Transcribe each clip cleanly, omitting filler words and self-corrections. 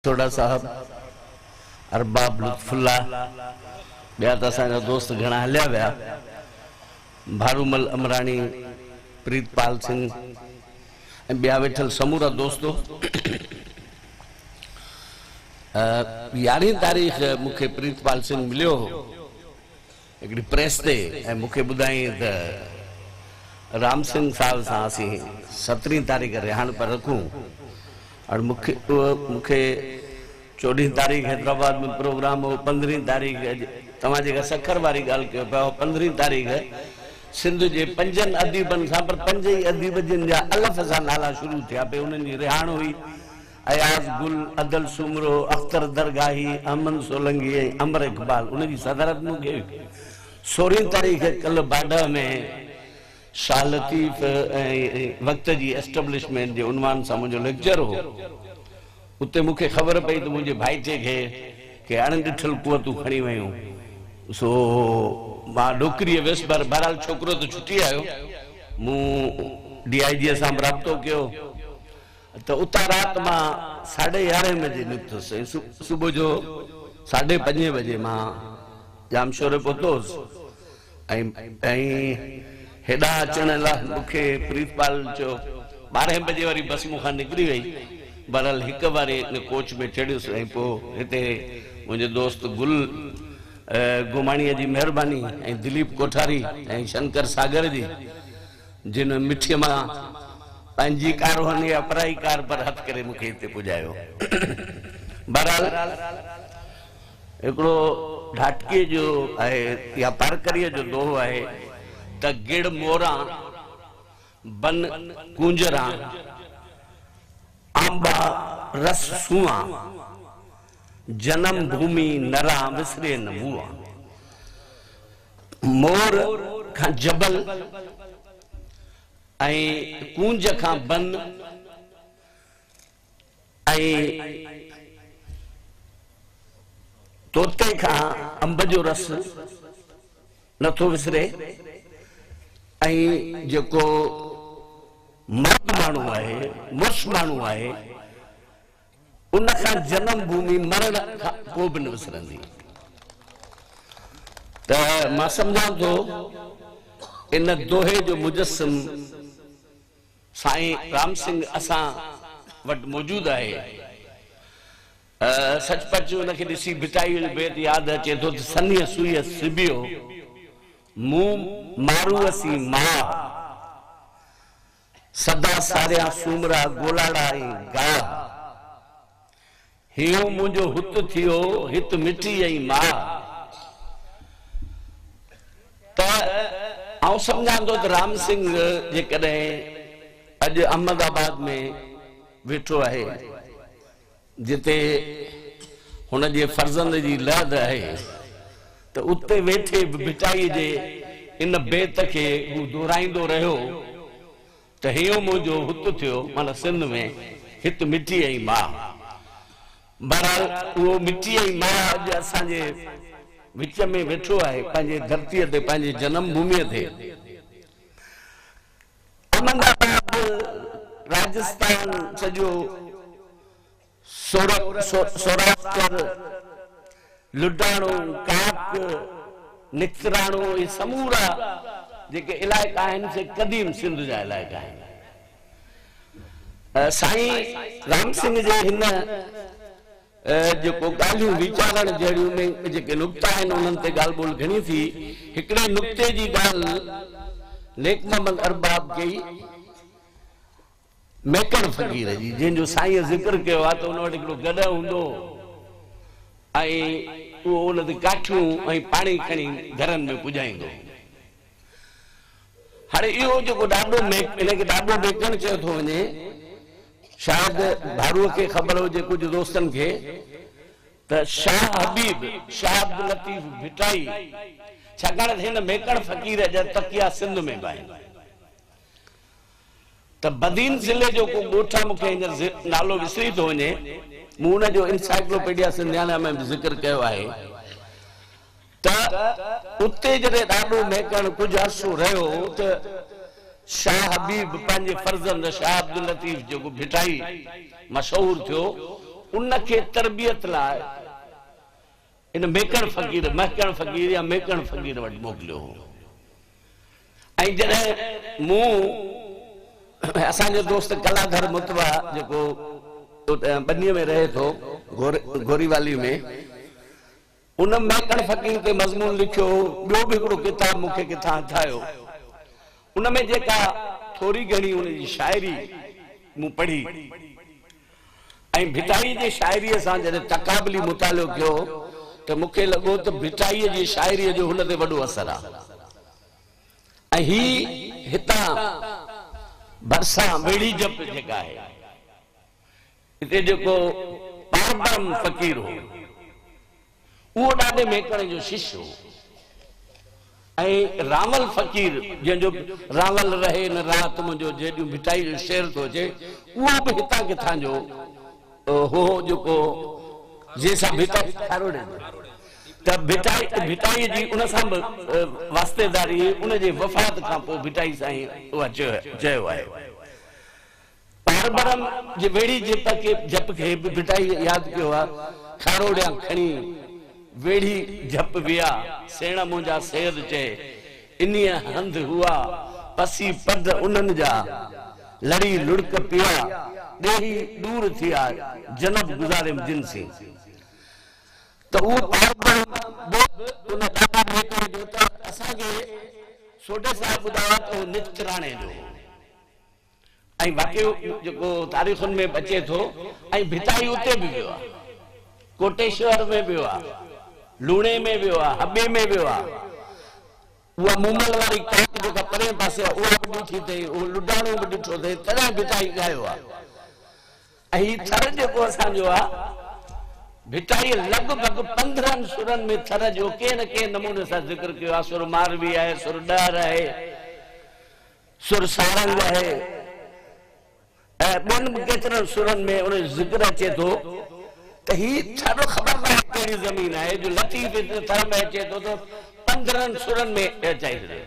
थोड़ा साहब अरबाब लुत्फुल्ला ॿिया त असांजा दोस्त घणा हलिया विया भारूमल अमराणी प्रीतपाल सिंह ऐं ॿिया वेठल समूरा दोस्तो 11 तारीख़ मूंखे प्रीतपाल सिंह मिलियो हिकिड़ी प्रेस ते ऐं मूंखे ॿुधाईं त राम सिंह साहब सां असीं 17 तारीख़ रिहाण पर रखूं और मूंखे 14 तारीख़ हैदराबाद में प्रोग्राम हो 15 तारीख़ तव्हां जेका सखर वारी ॻाल्हि कयो पिया 15 तारीख़ सिंध जे 5 अदीबनि सां पर 5 ई अदीब जिन जा अलफ़ सां नाला शुरू थिया पे उन्हनि जी रिहाण हुई अयाज़ गुल अदल सुमरो अख्तर दरगाही अमन सोलंगी ऐं अमर इकबाल उनजी सदारत मूंखे 16 तारीख़ कल बाडा में शाह लतीफ़ वक्त जी एस्टेब्लिशमेंट जे उनवान सां मुंहिंजो लेक्चर हो उते मूंखे ख़बर पई त मुंहिंजे भाईचे खे अणॾिठल कुवतूं खणी वयूं सो मां डोकरीअ वियुसि पर बहरहाल छोकिरो त छुटी आयो मूं DIG सां राब्तो कयो त उतां राति मां 11:30 बजे निकितुसि सुबुह जो 5:30 बजे मां जामशोर पहुतुसि ऐं हेॾा अचण लाइ मूंखे प्रीतपाल चयो 12 बजे वारी बस मूंखां निकिरी वई बहरहाल हिकु वारे कोच में चढ़ियुसि ऐं पोइ हिते मुंहिंजे दोस्त गुल गुमाणीअ जी महिरबानी ऐं दिलीप कोठारी ऐं शंकर सागर जी जिन मिठीअ मां पंहिंजी कार वञी या पराई कार पर हथ करे मूंखे हिते पुॼायो बहरहाल हिकिड़ो ढाटकीअ जो आहे या पारकरीअ जो दोहो आहे त गिड़ मोरा बन कुंजरा आंबा रस सुआ जन्म भूमि नरा विसरे न मुआ मोर खां जबल ऐं कुंज खां बन ऐं तोते खां अंब जो रस नथो विसरे ऐं जेको मर्द माण्हू आहे मुर्श माण्हू आहे उनखां जन्म भूमि मरण खां को बि न विसरंदी त मां सम्झां थो इन दोहे जो मुजस्सिम साईं राम सिंह असां वटि मौजूदु आहे सचपच उनखे ॾिसी भिटाई जो बेत यादि अचे थो त सनीअ सुईअ सिबियो मूं मारूअसी मां सदा सारिया सूमरा गोलाड़ा ऐं गा हियो मुंहिंजो हुत थियो हित मिठी ऐं मां त आउं सम्झां थो त राम सिंह जेकॾहिं अॼु अहमदाबाद में वेठो आहे जिते हुन जे फर्ज़ंद जी लहद आहे त उते वेठे भिटाई जे इन बेत खे हू दोहराईंदो रहियो त हियो मुंहिंजो हुत थियो माना सिंध में हित मिठी ऐं मां बहरहाल उहो मिठी ऐं मां अॼु असांजे विच में वेठो आहे पंहिंजे धरतीअ ते पंहिंजे जनम भूमिअ ते अहमदाबाद राजस्थान सॼो सौराष्ट्र लुडाणो काक निकराणो ये समूरा जेके इलाइक़ा आहिनि से क़दीम सिंध जा इलाइक़ा आहिनि साईं राम सिंह जे हिन जेको ॻाल्हियूं वीचारण जहिड़ियूं में जेके नुक्ता आहिनि उन्हनि ते ॻाल्हि ॿोल घणी थी हिकिड़े नुक्ते जी ॻाल्हि नेक मोहम्मद अरबाब कई मेकण फ़क़ीर जी जंहिंजो साईं ज़िक्र कयो आहे त उन वटि हिकिड़ो गॾ हूंदो ऐं उहो उन ते काठियूं ऐं पाणी खणी घरनि में पुॼाईंदो हाणे इहो जेको ॾाढो इनखे ॾाढो मेकण चयो थो वञे शायदि भारूअ खे ख़बर हुजे कुझु दोस्तनि खे त शाह हबीब शाह अब्दुल लतीफ़ भिटाई छाकाणि त हिन मेकण फ़क़ीर जा तकिया सिंध में बि आहिनि त बदीन ज़िले जो को ॻोठ मूंखे हींअर नालो विसरी थो वञे मूं हुनजो इंसाइक्लोपीडिया सिंधियाना में बि ज़िक्र कयो आहे त उते जॾहिं ॾाढो मेकण कुझु अरसो रहियो त शाह हबीब पंहिंजे फर्ज़ंद शाह अब्दुल लतीफ़ जेको भिटाई मशहूर थियो उनखे तरबियत लाइ इन मेकण फ़कीर महकण फ़कीर या मेकण फ़कीर वटि मोकिलियो हो। ऐं जॾहिं मूं असांजो दोस्त कलाधर मुतवा जेको बनीअ में रहे थो गोरीवाली में, उन महकण फ़कीर ते मज़मून लिखियो। ॿियो बि हिकिड़ो किताब मूंखे किथां ठाहियो, उन में जेका थोरी घणी उनजी शाइरी मूं पढ़ी ऐं भिटाई जी शाइरीअ सां जॾहिं तक़ाबली मुतालियो कयो त मूंखे लॻो त भिटाईअ जी शाइरीअ जो हुन ते वॾो असरु आहे। ऐं ही हितां भरिसां वेड़ी जप जेका आहे, हिते जेको पारबरम फ़कीर हो उहो ॾाढे मेकण जो शिष्य हो। ऐं रावल फ़कीर जंहिंजो रावल रहे न रात मुंहिंजो जेॾियूं भिटाई जो शेर थो अचे, उहो बि हितां किथां जो हो जेको जंहिंसां भिटाई खारोड़े त भिटाई जी उन सां बि वास्तेदारी उनजे वफ़ात खां पोइ भिटाई साईं उहा चयो आहे। पारबरम जे वेड़ी जप खे बि भिटाई यादि कयो आहे। खारोड़िया खणी वेड़ी जप विया सेण मुंहिंजा सेर चए, इन्हीअ हंध हुआ पसी पद उन्हनि जा, लड़ी लुड़क पिया ॾेही दूर थिया, जनब गुज़ारे जिनसी। त उहो उन ॾाढा मेकण जो त असांखे सोढे साहिब ॿुधायो त निचराणे जो ऐं वाक़ियो जेको तारीख़ुनि में अचे थो। ऐं भिटाई उते बि वियो आहे, कोटेश्वर में वियो आहे, लूणे में वियो आहे, हॿे में वियो आहे। उहा मूमल वारी काक जेका परे पासे आहे उहा बि ॾिठी अथई, उहो लुडाणो बि ॾिठो अथई, तॾहिं भिटाई ॻायो आहे। ऐं हीउ थर जेको असांजो आहे, भिटाई लॻभॻि 15 सुरनि में थर जो के न के नमूने सां ज़िक्र कयो आहे। सुर मारवी आहे, सुर ॾहर आहे, सुर सारंग आहे, ऐं ॿियनि बि केतिरनि सुरनि में उन जो ज़िक्र अचे थो। त हीउ थर ख़बर न आहे कहिड़ी ज़मीन आहे जो लतीफ़ थर में अचे थो त 15 सुरनि में अचाई छॾे।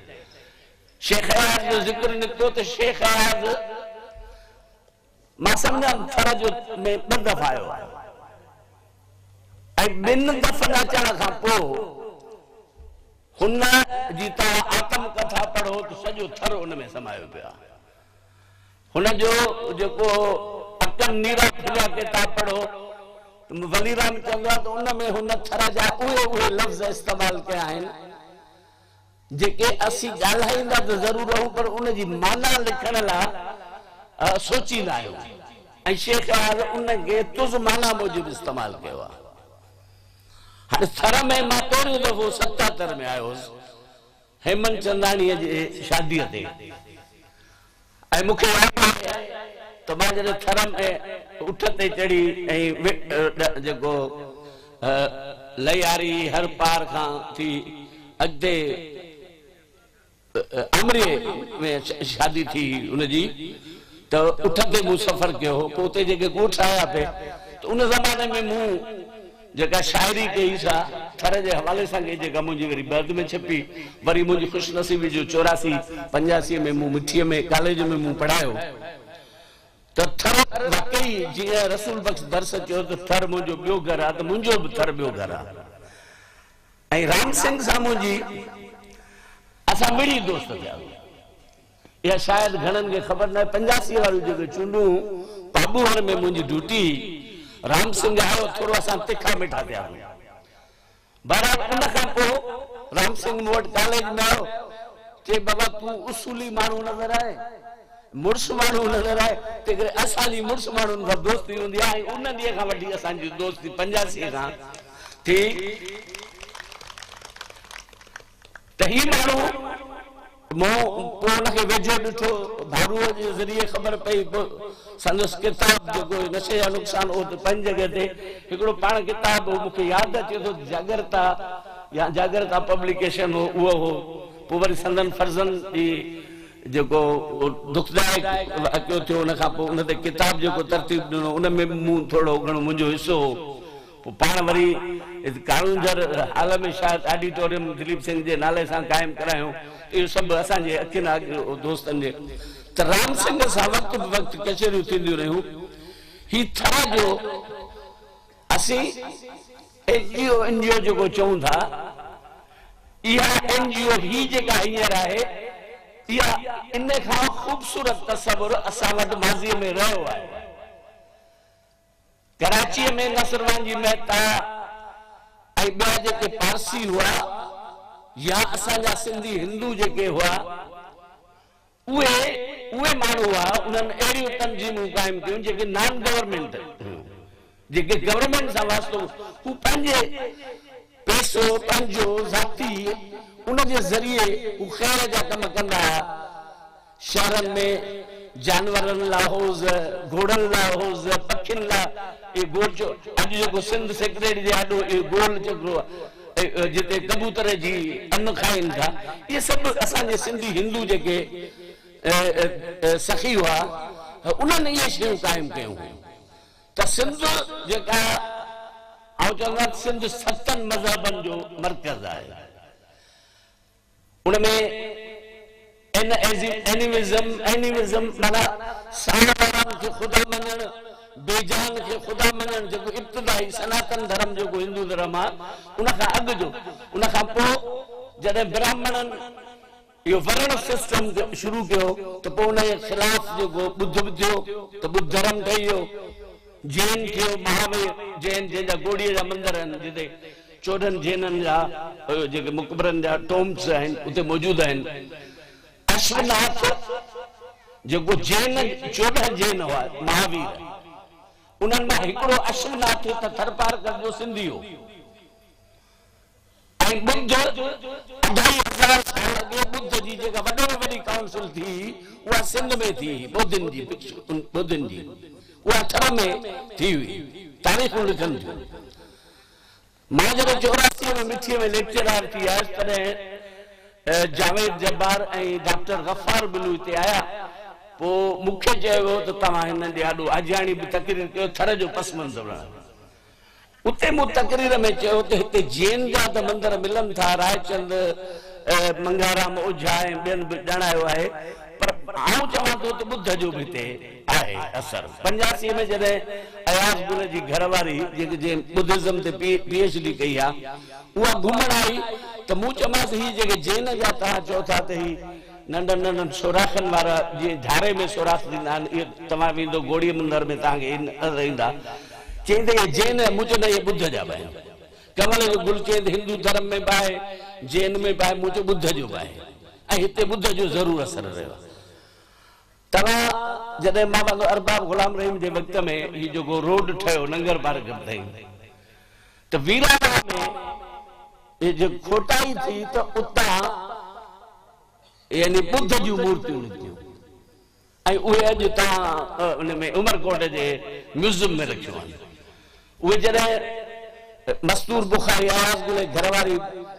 शेख अयाज़ जो ज़िक्र निकितो त शेख अयाज़ मां सम्झां थर जो में 2 दफ़ा आयो आहे ऐं 2 दफ़नि अचण खां पोइ हुन जी तव्हां आत्म कथा पढ़ो त सॼो थर उन में समायो पियो आहे। हुनजो जेको अकन नीरा खुलिया किताब पढ़ो, वलीराम चवंदो आहे त उन में हुन थर जा उहे लफ़्ज़ इस्तेमाल कया आहिनि जेके असीं ॻाल्हाईंदा त ज़रूर आहियूं पर उनजी माना लिखण लाइ सोचींदा आहियूं। ऐं शेख उनखे तुज़ माना मूजिब इस्तेमाल कयो आहे। हाणे थर में मां पहिरियों दफ़ो 77 में आयो हुउसि हेमंत चंदाणीअ जे शादीअ ते। ऐं मूंखे यादि आहे त मां जॾहिं थर में उठ ते चढ़ी ऐं जेको लयारी हर पार खां थी अॻिते अमरे में शादी थी उनजी, त उठ ते मूं सफ़र कयो हो। पोइ उते जेके ॻोठ आया पिए त उन ज़माने में मूं जेका शाइरी कई सा थर जे हवाले सां कई, जेका मुंहिंजी वरी बैद में छपी। वरी मुंहिंजी ख़ुशनसीबी जो 84-85 में मूं मिठीअ में कॉलेज में मूं पढ़ायो। त थर वाकई जीअं रसूल बख्श दर्स कयो त थर मुंहिंजो ॿियो घरु आहे, त मुंहिंजो बि थर ॿियो घरु आहे। ऐं राम सिंह सां मुंहिंजी असां मिड़ी दोस्त थिया। इहा शायदि घणनि खे ख़बर न आहे। 85 वारियूं जेके चूंडूं बाबूहर में मुंहिंजी ड्यूटी, राम सिंह आयो, थोरो असां तिखा मिठा थिया। बहरहाल उन खां पोइ राम सिंह मूं वटि कॉलेज में आयो, चए बाबा तूं उसूली माण्हू नज़र आहे, मुड़ुस माण्हू नज़र आहे, तंहिं करे असांजी मुड़ुस माण्हुनि सां दोस्ती हूंदी आहे। उन ॾींहं खां वठी असांजी दोस्ती 85 खां थी। त ही माण्हू मूं पोइ हुनखे वेझो ॾिठो, भारूअ जे ज़रिए ख़बर पई। संदसि किताब जेको नशे जा नुक़सान हो त 5 जॻह ते हिकिड़ो पाण किताब हो, मूंखे यादि अचे थो जागरता या जागरता पब्लिकेशन हो, उहो हो। पोइ वरी संदन फर्ज़न जी जेको दुखदायक वाक़ियो थियो, उन खां पोइ उन ते किताब जेको तरतीब ॾिनो उन में मूं थोरो घणो मुंहिंजो हिसो हो। पोइ पाण वरी कारूंझर हाल में शायदि ऑडिटोरियम दिलीप सिंह जे नाले सां क़ाइमु करायूं। इहो सभु असांजे अखियुनि अॻु दोस्तनि जे। त राम सिंह सां वक़्तु कचहरियूं थींदियूं रहियूं। ही थर जो असी एनजीओ जो चऊं था इहा एनजीओ ही जेका हींअर आहे इहा इन खां ख़ूबसूरत तस्वुर असां वटि माज़ीअ में रहियो आहे। कराची में नसरवान जी मेहता ऐं ॿिया जेके पारसी हुआ या असांजा सिंधी हिंदू जेके हुआ उहे माण्हू हुआ उन्हनि अहिड़ियूं तंज़ीमूं क़ाइमु कयूं जेके नॉन गवर्नमेंट जेके गवर्नमेंट सां वास्तो हू पंहिंजे पैसो पंहिंजो ज़ाती उनजे ज़रिए हू ख़ैर जा कम कंदा हुआ। शहरनि में जानवरनि लाइ हौज़ घोड़नि लाइ हौज़ पखियुनि लाइ इहे गोल जो अॼु जेको सिंध सेक्रेटरी जे आॾो इहो गोल जेको जिते कबूतर जी अन्न खाइनि था इहे सभु असांजे सिंधी हिंदू जेके सखी हुआ उन्हनि इहे शयूं क़ाइमु कयूं त सिंध जेका आउं चवंदो सिंध 7 मज़हबनि जो मर्कज़ आहे। उनमें एनिमिज़म माना साहबान खे ख़ुदा मञणु बेजान खे ख़ुदा मञणु जेको इब्तिदाई सनातन धर्म जेको हिंदू धर्म आहे उनखां अॻु जो उनखां पोइ जॾहिं ब्राह्मणनि इहो वर्ण सिस्टम शुरू कयो त पोइ उनजे ख़िलाफ़ जेको बुद्ध थियो त बुद्ध धर्म ठही वियो। जैन थियो महावीर जैन जंहिंजा गोड़ीअ जा मंदर आहिनि जिते 14 जैननि जा जेके मुक़बरनि जा टोम्स आहिनि उते मौजूदु आहिनि। अश्वनाथ जेको जैन 14 जैन हुआ महावीर उन्हनि मां हिकिड़ो अश्वनाथ त थरपारकर जो सिंधी हो ऐं बुद्ध 2500 साल अॻे बुद्ध जी जेका वॾे में वॾी काउंसिल थी उहा सिंध में थी बुद्धनि जी उहा थर में थी हुई तारीख़ूं लिखनि थियूं। मां जॾहिं 84 में मिठीअ में लेक्चरार थी आयुसि तॾहिं जावेद जब्बार ऐं डॉक्टर गफ़ार बिलू हिते आया पोइ मूंखे चयो वियो त तव्हां हिन ॾे ॾाढो आजियाणी बि तकरीर कयो थर जो पस मंज़र उते मूं तकरीर में चयो त हिते जैन जा त मंदर मिलनि था रायचंद मंगाराम ओझा ऐं ॿियनि बि ॼाणायो आहे पर आऊं चवां थो त बुद्ध जो बि हिते आहे असर। 85 में जॾहिं अयाज़ गुल जी घरवारी जेके जंहिं बुद्धिज़्म ते PhD कई आहे उहा घुमण आई त मूं चयोमांसि हीअ जेके जैन जा तव्हां चओ था त ही नंढनि नंढनि सोराखनि वारा जीअं धारे में सोराख ॾींदा आहिनि इहे तव्हां वेंदो गोड़ीअ मंदर में तव्हांखे नज़र ईंदा चईंदे इहे जैन मूं चवंदा इहे बुद्ध जा बि आहिनि। कमल जो गुल चईंदे हिंदू धर्म में बि आहे जैन में बि आहे मूं चयो बुद्ध जो बि आहे ऐं हिते बुद्ध जो ज़रूरु असरु रहियो। तव्हां जॾहिं मां अरबाब गुलाम रहीम जे वक़्त में हीउ जेको रोड ठहियो लंगर पार्क ताईं त वीराना में इहे जो खोटाई थी त उतां यानी बुद्ध जूं मूर्तियूं निकितियूं ऐं उहे अॼु तव्हां उन में उमरकोट जे म्यूज़ियम में रखियूं आहिनि। उहे जॾहिं मस्तूर बुखारी आवाज़ गुल घरवारी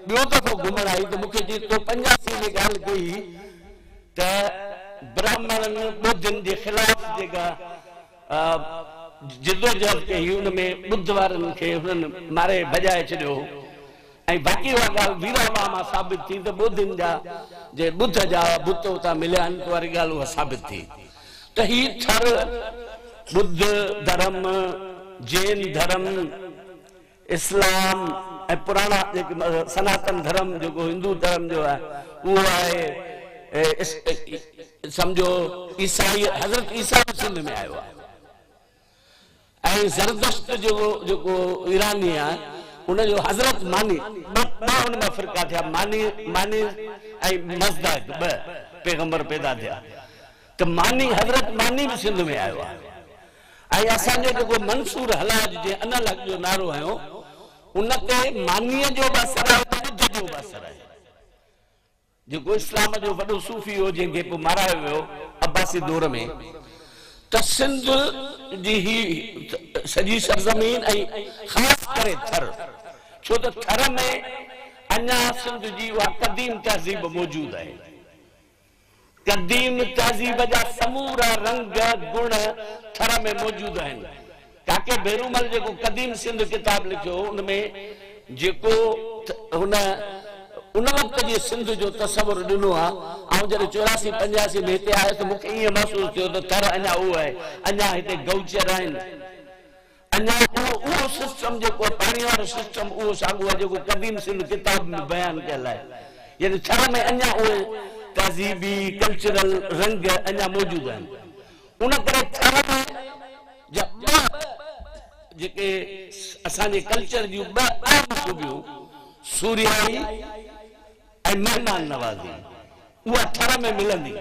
ॿियो दफ़ो घुमण आई त मूंखे चई तो 85 में ॻाल्हि कई त ब्राह्मणनि बुद्धनि जे ख़िलाफ़ जेका जिदोजहद कई हुनमें बुद्ध वारनि खे हुननि मारे भॼाए छॾियो ऐं बाक़ी उहा ॻाल्हि वीरावा मां साबित थी त बुद्धनि जा जे बुद्ध जा बुत उतां मिलिया आहिनि वारी ॻाल्हि उहा साबित थी त ही थर बुद्ध धर्म जैन धर्म इस्लाम ऐं पुराणा जेके सनातन धर्म जेको हिंदू धर्म जो आहे उहो आहे समझो ईसाई हज़रत ईसा सिंध में आयो आहे ऐं ज़रदश्त जेको ईरानी आहे उनजो हज़रत मानी उन में फ़िरका थिया मानी ऐं मज़दाक 2 पैगंबर पैदा थिया त मानी हज़रत मानी बि सिंध में आयो आहे ऐं असांजो जेको मंसूर हलाज जे अनलग जो नारो आयो उनते मानीअ जो बि असरु आहे बुद्ध जो बि असरु आहे जेको इस्लाम जो वॾो सूफ़ी हो जंहिंखे पोइ मारायो वियो अब्बासी दौर में त सिंध जी ही सॼी सरज़मीन ऐं ख़ासि करे थर छो त थर में अञा सिंध जी उहा क़दीम तहज़ीब मौजूदु आहे। क़दीम तहज़ीब जा समूरा रंग गुण थर में मौजूदु आहिनि। काके बेरूमल जेको क़दीम सिंध किताब लिखियो उनमें जेको उन वक़्त जी सिंध जो तस्वुर ॾिनो आहे ऐं जॾहिं 84-85 में हिते आयो त मूंखे ईअं महसूसु थियो त थर अञा उहो आहे अञा हिते गौचर आहिनि अञा उहो सिस्टम जेको पाणी वारो सिस्टम उहो साॻियो आहे जेको क़दीम सिंध किताब में बयान कयल आहे, यानी थर में अञा उहे तहज़ीबी कल्चरल रंग अञा मौजूद आहिनि। उन करे थर में जेके असांजे कल्चर जूं ॿ अहम खूबियूं सूरियाई ऐं महिमान नवाज़ी उहा थर में मिलंदी।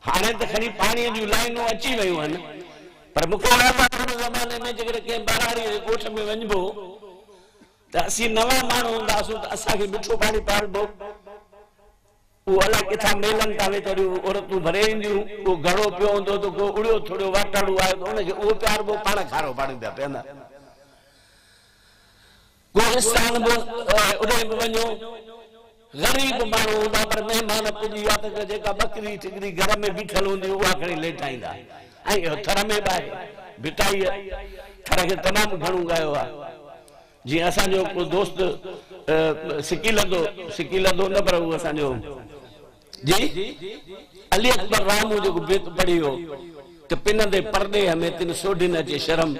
हाणे त खणी पाणीअ जूं लाइनूं अची वियूं आहिनि, पर मूंखे ज़माने में जेकॾहिं कंहिं बराड़ी ॻोठ में वञिबो त असीं नवां माण्हू हूंदासीं त असांखे मिठो पाणी पालबो, उहो अलाए किथां मेलनि था वेचारियूं औरतूं भरे ईंदियूं, उहो घड़ो पियो हूंदो त को उड़ियो थोड़ियो वाटाड़ू आयो त उनखे उहो पियारबो, पाण खारो पाणी पिया पीअंदा। को स्थान बि उॾे बि वञो, ग़रीब माण्हू हूंदा पर महिमान पुॼी विया त जेका बकरी ठिकरी घर में बीठल हूंदी उहा खणी लेटाईंदा। ऐं थर में बि आहे भिटाई, थर खे तमामु घणो ॻायो आहे। जीअं असांजो को दोस्त सिकीलंदो न पर उहो असांजो जी अली अकबर रामू जेको बेत पढ़ी हो त पिनंदे परदे हमें तिन सोढिन अचे शर्म,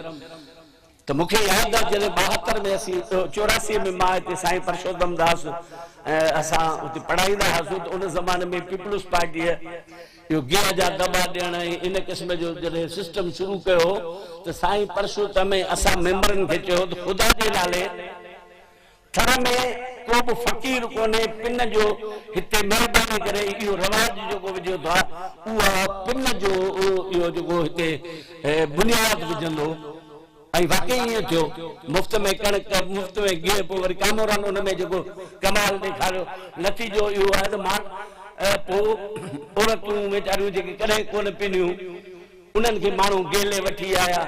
त मूंखे यादि आहे जॾहिं 72 में असीं 84 में मां हिते साईं परशोत्तम दास असां हुते पढ़ाईंदा हुआसीं, त उन ज़माने में पीपल्स पार्टीअ इहो गिह जा दॿा ॾियण ऐं इन क़िस्म जो जॾहिं सिस्टम शुरू कयो त साईं परशोत्तम असां मेंबरनि खे चयो त ख़ुदा जे नाले थर में को बि फ़क़ीर कोन्हे, पिन जो हिते महिरबानी करे इहो रवाज जेको विझो था उहा पिन जो इहो जेको हिते बुनियाद विझंदो। ऐं वाकई ईअं थियो, मुफ़्त में कणक मुफ़्त में गिह, पोइ वरी कामोरन उन में जेको कमाल ॾेखारियो, नतीजो इहो आहे त मां पोइ औरतूं वीचारियूं जेके कॾहिं कोन पिनियूं उन्हनि खे माण्हू गेले वठी आया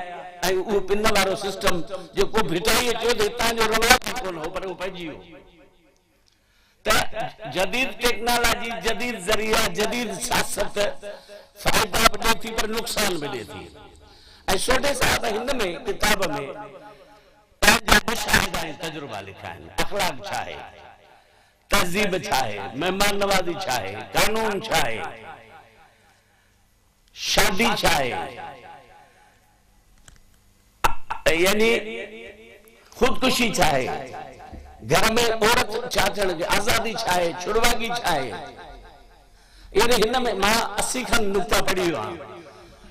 ऐं उहो पिन वारो सिस्टम जेको भिटाई चयो त हितां जो रवाज कोन हो पर उहो पइजी वियो। त जदीद टेक्नोलॉजी, जदीद ज़रिया, जदीद सियासत फ़ाइदा बि ॾिए थी पर नुक़सान बि ॾिए थी। ऐं सोढे साहिब हिन में किताब में पंहिंजा मुशाहिदा ऐं तजुर्बा लिखिया आहिनि। अख़लाक छा आहे, तहज़ीब छा आहे, महिमान नवाज़ी छा आहे, कानून छा आहे, शादी छा आहे, यानी खुदकुशी छा आहे, घर में औरत छा थियण जी आज़ादी छा आहे, छुड़वागी छा आहे। यानी हिन में मां 80 खन नुक़्ता पढ़ी वियो आहियां,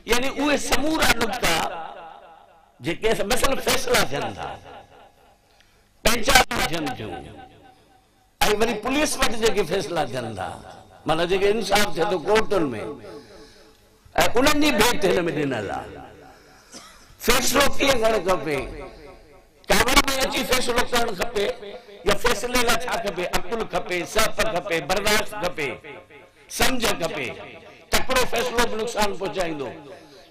यानी उहे समूरा नुक़्ता जेके मसल फ़ैसिला थियनि था, पंचायतूं थियनि थियूं ऐं वरी पुलिस वटि जेके फ़ैसिला थियनि था, माना जेके इंसाफ़ थिए थो कोर्टुनि में, ऐं उन्हनि जी भेट हिन में ॾिनल आहे। फ़ैसिलो कीअं करणु खपे, कावड़ में अची फ़ैसिलो करणु खपे या फ़ैसिले लाइ छा खपे, अकुल खपे, सफ़ खपे, बर्दाश्त खपे, सम्झ खपे, तकिड़ो फ़ैसिलो बि नुक़सान पहुचाईंदो।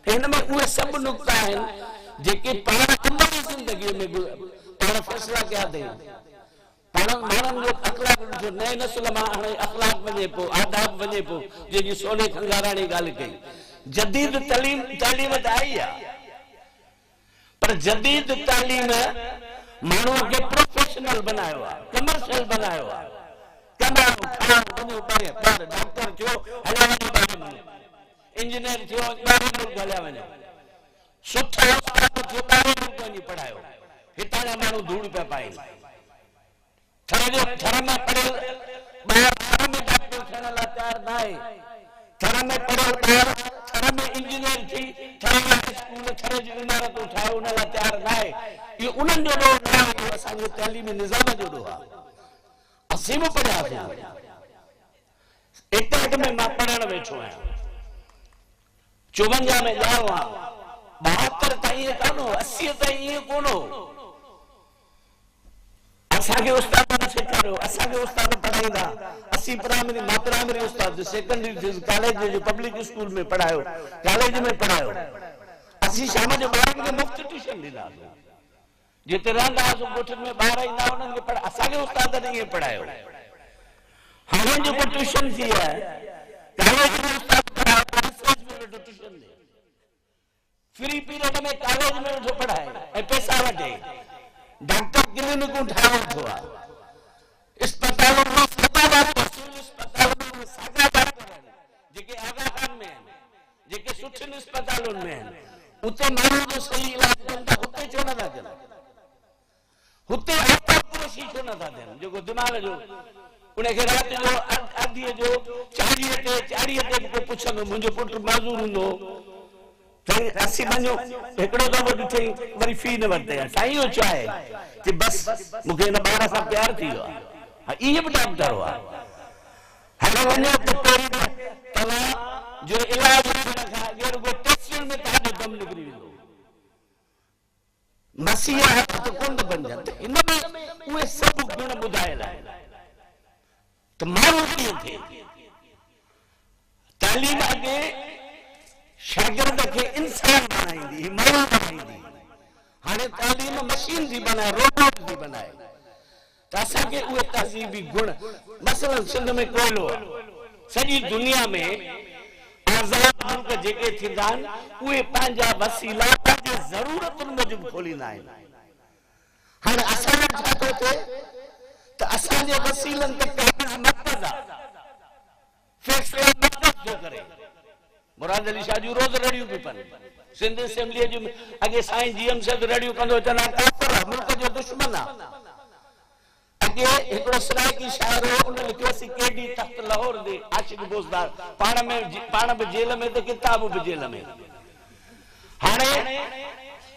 हिन में उहे सभु नुक़्ता आहिनि जेके पाण अमली ज़िंदगीअ में बि पाण फ़ैसिला कया अथई। पाण माण्हुनि जो अख़लाक जो नए नस्ल मां हाणे अख़लाक वञे पियो, आदाब वञे पियो, जेकी सोने खंगाराणी ॻाल्हि कई। जदीद तालीम त आई आहे, पर जदीद तालीम माण्हूअ खे प्रोफेशनल बनायो आहे, कमर्शियल बनायो आहे। डॉक्टर थियो हलिया वञो, इंजीनियर थियो ॿाहिरि मुल्क हलिया वञो, सुठा उस्ताद थियो ॿाहिरि मुल्क वञी पढ़ायो, हितां जा माण्हू धूड़ पिया पाइनि। थर में पढ़ियल ॿार थर में डॉक्टर थियण लाइ तयारु न आहे, थर में पढ़ियल ॿार थर में इंजीनियर थी थर में स्कूल थर जी इमारतूं ठाहे उन लाइ तयारु न आहे। इहो उन्हनि जो ॾोह न आहे, इहो असांजे तइलीमी निज़ाम जो ॾोह आहे। असीं बि पढ़ियासीं, एकहठ में मां पढ़ण वेठो आहियां, 54 में ॼाओ आहे, 72 ताईं ईअं कान हो, 80 ताईं ईअं कोन हो। असांखे उस्ताद सेखारियो, असांखे उस्ताद पढ़ाईंदा, असीं प्राइमरी मां प्राइमरी उस्ताद, सेकेंडरी कॉलेज जो पब्लिक स्कूल में पढ़ायो, कॉलेज में पढ़ायो। असीं शाम जो ॿारनि खे मुफ़्त ट्यूशन ॾींदासीं, जिते रहंदा हुआसीं ॻोठनि में ॿार ईंदा उन्हनि खे पढ़ा, असांखे उस्ताद ने ईअं पढ़ायो। हाणे जेको ट्यूशन थी आहे, कॉलेज में उस्ताद पढ़ायो, रिसर्च में वेठो ट्यूशन ॾे, फ्री पीरियड में कॉलेज में वेठो पढ़ाए ऐं पैसा वठे। डॉक्टर क्लिनिकूं ठाहे वेठो आहे, अस्पतालों में सादा डॉक्टर, अस्पतालों में सादा डॉक्टर जेके आगा खान में आहिनि, जेके सुठियुनि अस्पतालुनि में आहिनि, उते माण्हू जो सही इलाज कनि था, हुते छो नथा कनि? हुते आपातपुरुषी छो नथा थियनि? जेको दिमाग़ जो उनखे राति जो आधीअ जो चाड़ीअ ते को पुछंदो, मुंहिंजो पुटु माज़ूर हूंदो, साईं असीं वञो, हिकिड़ो दफ़ो ॾिठई वरी फी न वरिते। साईं इहो छा आहे? कि बसि मूंखे हिन ॿार सां प्यार थी वियो आहे। हा, इहे बि डॉक्टर हुआ। हाणे वञो त पहिरीं तव्हां जो इलाज वठण खां अॻु रुॻो टेस्टुनि में तव्हांजो दम निकिरी वेंदो। मसीह हथ कोन बणजनि। हिन में उहे सभु गुण ॿुधायल आहिनि। त माण्हू कीअं थिए? तालीम अॻे शागिर्द खे इंसान बणाईंदी, माण्हू बणाईंदी। हाणे तालीम मशीन थी बनाए, रोबोट थी बनाए। त असांखे उहे तहज़ीबी गुण, मसलन सिंध में कोयलो आहे, सॼी दुनिया में आज़ाद मुल्क जेके थींदा आहिनि उहे पंहिंजा वसीला पंहिंजे ज़रूरतुनि मूजिबि खोलींदा आहिनि। हाणे असांजो छा थो थिए त असांजे वसीलनि ते काबिज़ मक़सद आहे, फ़ैसिला मक़सद थो करे। मुराद अली शाह जूं रोज़ रड़ियूं पई पवनि। सिंध असेंबलीअ जूं अॻे साईं जीएम साहिब रड़ियूं कंदो, चवंदा काफ़िर आहे, मुल्क जो दुश्मन आहे। अॻे हिकिड़ो सराइकी शाइर हो, उन लिखियोसीं केडी तख़्त लाहौर दे आशिक़ बोज़दार, पाण बि जेल में त किताब बि जेल में। हाणे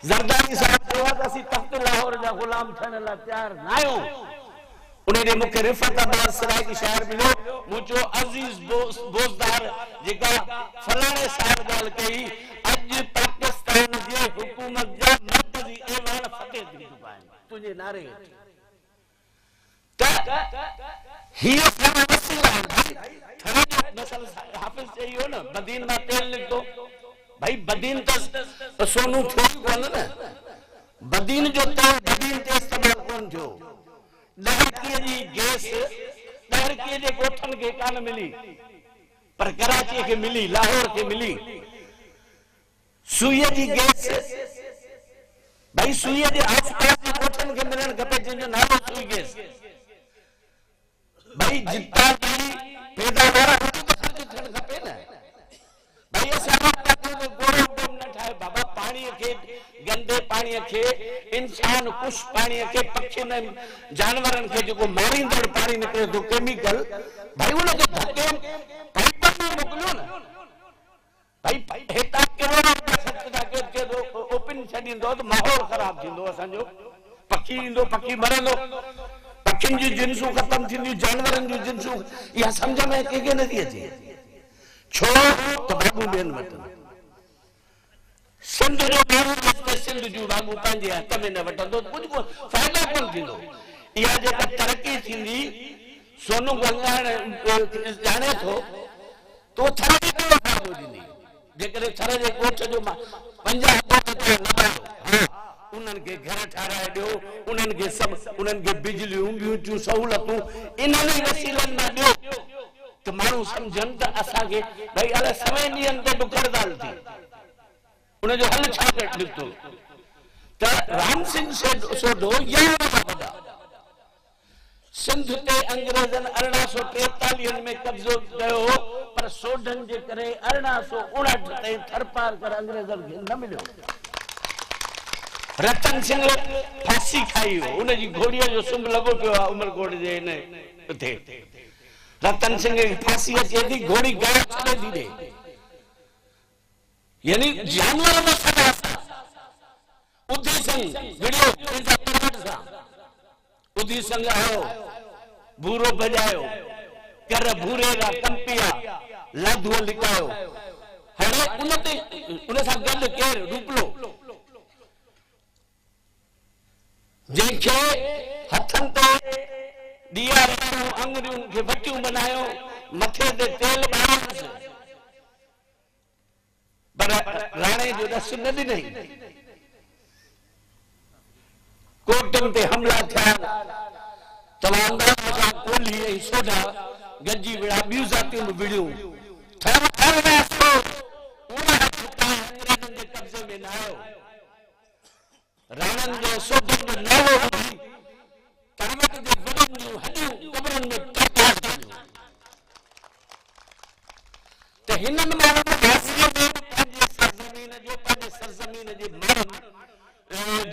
ज़रदारी साहिब चयो आहे त असीं तख़्त लाहौर जा ग़ुलाम थियण लाइ तयारु न आहियूं। उन ॾींहुं मूंखे रिफ़त आबाद सराइकी शाइर मिलियो, मूं चयो अज़ीज़ बोज़दार जेका फलाणे साहिब ॻाल्हि कई, अॼु पाकिस्तान जे हुकूमत जा मर्कज़ी ऐवान फतेह थी चुका आहिनि तुंहिंजे नारे हेठि। हीअ सारा वसीला आहिनि। थणे जो मसल हाफ़िज़ चई हो न, बदीन मां तेल निकितो। भाई बदीन त सोनू थियो ई कोन न, बदीन जो तेल बदीन ते इस्तेमालु कोन थियो। ॾहकीअ जी गैस ॾहकीअ जे ॻोठनि खे कान मिली, पर कराची खे मिली, लाहौर खे मिली। सुईअ जी गैस, भाई सुईअ जे आसपास जे ॻोठनि खे मिलणु खपे, जंहिंजो नालो सुई गैस। भाई जितां जी पैदावार ख़र्च थियणु खपे न। भाई असां गोड़ो गोम न ठाहे बाबा, पाणीअ खे, गंदे पाणीअ खे, इंसान कुश पाणीअ खे, पखियुनि जानवरनि खे जेको मारींदड़ पाणी निकिरे थो केमिकल, भाई उनखे धके पाइपनि में मोकिलियो न। भाई हितां किरोड़ ख़र्च था कयो, ओपन छॾींदो त माहौल ख़राब थींदो असांजो। पखी ईंदो, पखी मरंदो, पखियुनि जी जिन्सूं ख़तम थींदियूं, जानवरनि जूं जिन्सूं। इहा सम्झ में कंहिंखे नथी अचे। छो त बाबू ॿियनि वटि सिंध जो माण्हू सिंध जूं बाबू पंहिंजे हथ में न वठंदो, कुझु फ़ाइदो कोन थींदो। इहा जेका तरक़ी थींदी, सोनू गंगाण ॼाणे थो तो थर जी कहिड़ो फ़ाइदो ॾींदी। जेकॾहिं थर जे ॻोठ जो 50 उन्हनि खे घर ठाराए ॾियो, उन्हनि खे सभु, उन्हनि खे बिजलियूं ॿियूं सहूलतूं इन्हनि वसीलनि मां ॾियो त माण्हू सम्झनि त असांखे भई अलाए 100 ॾींहंनि ते बि हड़ताल थी। उनजो हल छा निकितो त राम सिंह सोढो सिंध ते अंग्रेज़नि 1843 में कब्ज़ो कयो, पर सोढनि जे करे 1859 ताईं थरपार कर अंग्रेज़नि खे न मिलियो। रतन सिंह फांसी खाई हो, उनजी घोड़ीअ जो सुंभ लॻो पियो आहे उमरकोट जे हिन उते। रतन सिंह खे फांसी अचे थी, घोड़ी गायब छॾे थी ॾे, यानी जानवर में सदा उधी सिंह विड़ियो पंहिंजा परवट सां। उधी सिंह आयो, भूरो बजायो, कर भूरे रा कंपिया, लाधूअ लिकायो। हाणे उन सां गॾु केरु रूपलो, जंहिंखे हथनि ते ॾीआ रखियूं, आङुरियुनि खे वटियूं बनायो, मथे ते तेल ॿारियोसि, पर राणे जो ॾस न ॾिनई। कोटनि ते हमला थिया, तव्हां अंदाज़ सां कोल्ही ऐं सोढा गॾिजी विया, ॿियूं ज़ातियूं बि विड़ियूं। अंग्रेज़नि जे कब्ज़े में न आयो। राणनि जो सोढनि जो नालो वठी कामत जे वॾनि जूं हॾियूं कब्रनि में टटाए ॾिनियूं। त हिननि माण्हुनि पंहिंजे सरज़मीन जो, पंहिंजे सरज़मीन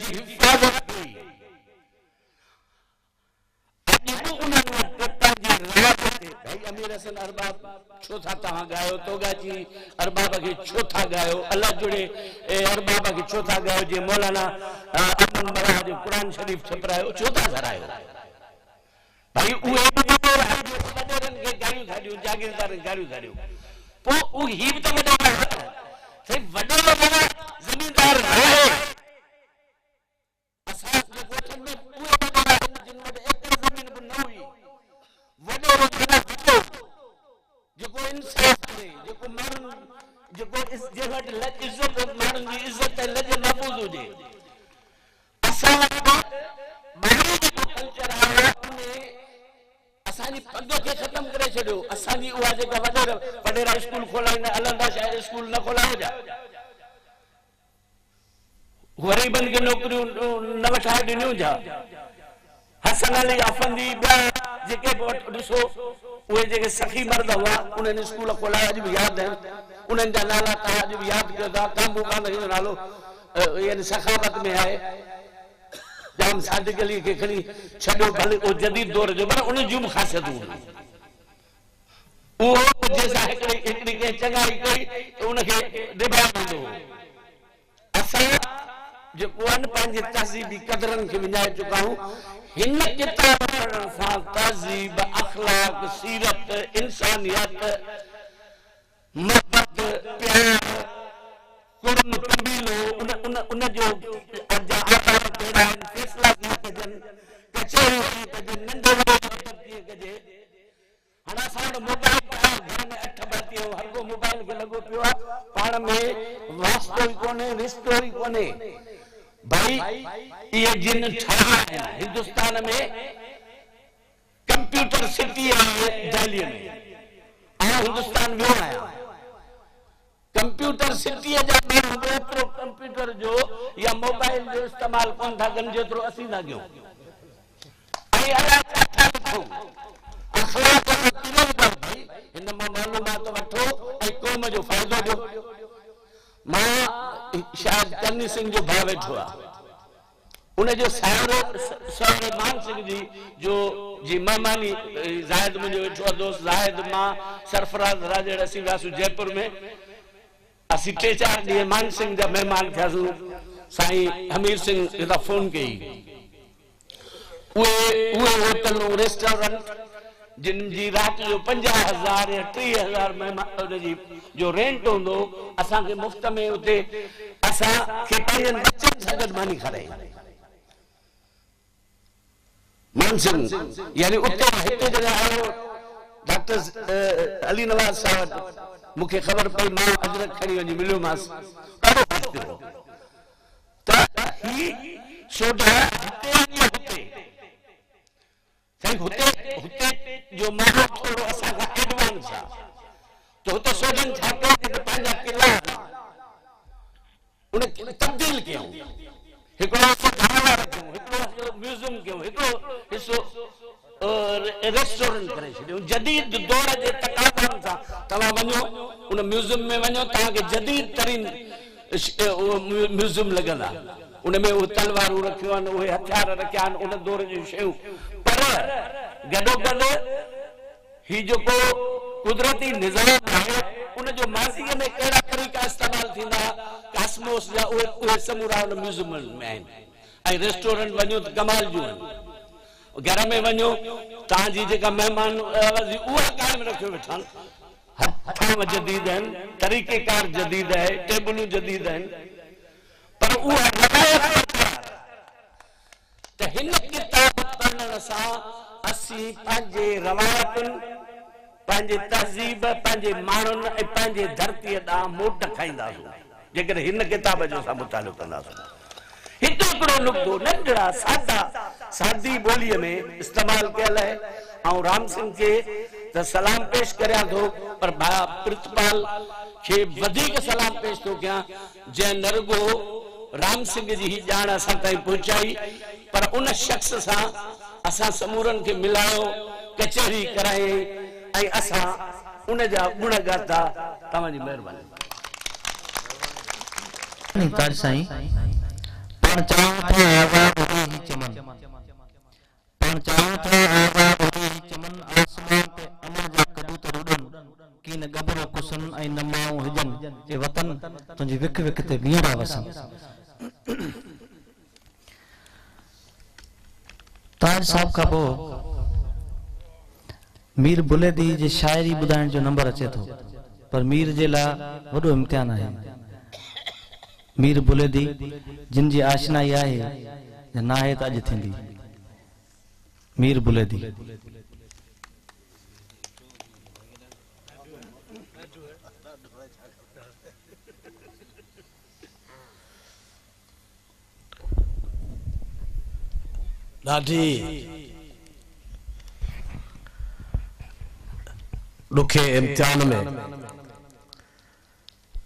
हिफ़ाज़त कई भाई अमीर हसन अरबाब छो था तव्हां गायो तोगाची अरबाब खे छो था गायो अल्लाह जुड़े अरबाब खे छो था गायो जे मौलाना अमन मराह जो कुरान शरीफ छपरायो छो था धरायो भाई उहे वॾेरनि खे गारियूं था ॾियूं जागीरदारनि गारियूं था ॾियूं पोइ उहे ही बि त वॾो साईं वॾो माना ज़मीनदार रहे असां जे ॻोठनि में उहे वॾो जिन वटि एकड़ ज़मीन बि न हुई वॾो जेको इंसाफ़ करे जेको माण्हुनि जेको जे वटि इज़त माण्हुनि जी इज़त ऐं लज महफ़ूज़ हुजे असां वटि ॿाहिरि जेको कल्चर आहे उन असांजी पग खे ख़तम करे छॾियो असांजी उहा जेका वॾेरा स्कूल खोलाईंदा हलंदा शायदि स्कूल न खोलायो जा ग़रीबनि खे नौकरियूं न वठाए ॾिनियूं जा हसन अली अफंदी ॿिया जेके बि ॾिसो उहे जेके सखी मर्द हुआ उन्हनि स्कूल खोलाया अॼु बि यादि आहिनि उन्हनि जा नाला तव्हां अॼु बि यादि कयो था कांबू कांद जो नालो यानी सखावत में आहे जाम सादिक अली खे खणी छॾियो भले उहो जदीद दौर जो पर उन जूं बि ख़ासियतूं उहो जंहिंसां हिकिड़ी कंहिं चङाई कई त उनखे निभाए ॾींदो हो असां जेको आहे न पंहिंजे तहज़ीबी क़दरनि खे विञाए चुका आहियूं हिन किताब पढ़ण सां तहज़ीब अखलाक सीरत इंसानियत मोहबत प्यार कुर्म कबीलो उन जो फैसला कीअं कजनि कचहरियूं कीअं कजनि नंढे वॾे जो अदब कीअं कजे हाणे असां वटि मोबाइल घर में 8 भाती हर को मोबाइल खे लॻो पियो आहे पाण में वास्तो ई कोन्हे रिश्तो ई कोन्हे भाई ये जिन ठाहिया आहिनि हिंदुस्तान में कंप्यूटर सिटी आहे दिल्ली में हिंदुस्तान वियो आहियां कंप्यूटर सिटीअ जा माण्हू एतिरो कंप्यूटर जो या मोबाइल जो इस्तेमालु कोन था कनि जेतिरो असीं था कयूं ऐं अलाए छा छा लिखूं अखलाक में किरनि था भाई हिन मां मालूमात वठो ऐं क़ौम जो फ़ाइदो ॾियो मां शायदि चन्नी सिंह जो भाउ वेठो आहे उनजो साहुरे मान सिंह जी मेहमानी ज़ाहिद मुंहिंजो वेठो आहे दोस्त ज़ाहिद मां सरफराज राजेड़ असीं वियासीं जयपुर में असीं 3-4 ॾींहं मान सिंह जा महिमान थियासीं साईं हमीर सिंह हितां फोन कई उहे होटलूं रेस्टोरेंट जिन जी राति जो 50,000 या 30,000 महिमान जो रेंट हूंदो असांखे मुफ़्त में उते असांखे पंहिंजनि बच्चनि सां गॾु मानी खाराई मान सिंह यानी उते हिते जॾहिं आयो डॉक्टर अली नवाज़ साहब मूंखे ख़बर पई मां अजरक खणी वञी मिलियोमांसि ॾाढो ख़ुशि थियो त ही सोडा हुते जो माहौल थोरो असांखां एडवांस आहे त हुते सोडनि छा कयो त पंहिंजा किला उन तब्दील कयूं हिकिड़ो म्यूज़ियम कयूं हिकिड़ो हिसो रेस्टोरेंट करे छॾियूं जदीद दौर जे तकाज़नि सां तव्हां वञो उन म्यूज़ियम में वञो तव्हांखे जदीद तरीन म्यूज़ियम लॻंदा उन में उहे तलवारूं रखियूं आहिनि उहे हथियार रखिया आहिनि उन दौर जूं शयूं पर गॾोगॾु ही जेको कुदरती निज़ाम आहे उन जो माज़ीअ में कहिड़ा तरीक़ा इस्तेमालु थींदा कास्मोस जा उहे समूरा उन म्यूज़ियम में आहिनि ऐं रेस्टोरेंट वञो त कमाल जूं आहिनि घर में वञो तव्हांजी जेका महिमान उहा क़ाइमु रखियो वेठा आहिनि हथाम जदीद आहिनि तरीक़ेकार जदीद आहे टेबलूं जदीद आहिनि पर उहा त हिन किताब पढ़ण सां असीं पंहिंजे रवायतुनि पंहिंजे तहज़ीब पंहिंजे माण्हुनि ऐं पंहिंजे धरतीअ ॾांहुं मोट खाईंदासीं जेकॾहिं हिन किताब जो असां मुतालो कंदासीं हिकिड़ो नुक़्तो नंढड़ा सादी ॿोलीअ में इस्तेमालु कयल आहे ऐं राम सिंह खे त सलाम पेश करियां थो पर प्रितपाल खे वधीक सलाम पेश थो कयां जंहिं न रुॻो राम सिंह जी ही ॼाण असां ताईं पहुचाई पर उन शख़्स सां असां समूरनि खे मिलायो कचहरी कराई ऐं असां उन जा गुण ॻाता तव्हांजी महिरबानी साईं पण चाहूं था आजाद होती ही चमन, पण चाहूं था आजाद होती ही चमन, आसमान ते अमर जा कबूतर उड़न, की न गबरो कुसन ऐं न माऊं हिजन, ए वतन तुंहिंजी विक विक ते बीहड़ा वसन। ताज साहब का पोइ मीर बुलेदी जी शायरी ॿुधाइण जो नंबर अचे थो, पर मीर जे लाइ वॾो इम्तिहान आहे। मीर बुलेदी जिन जी आशनाई आहे या न आहे त अॼु थींदी। मीर बुलेदी ॾाढी ॾुखे इम्तिहान में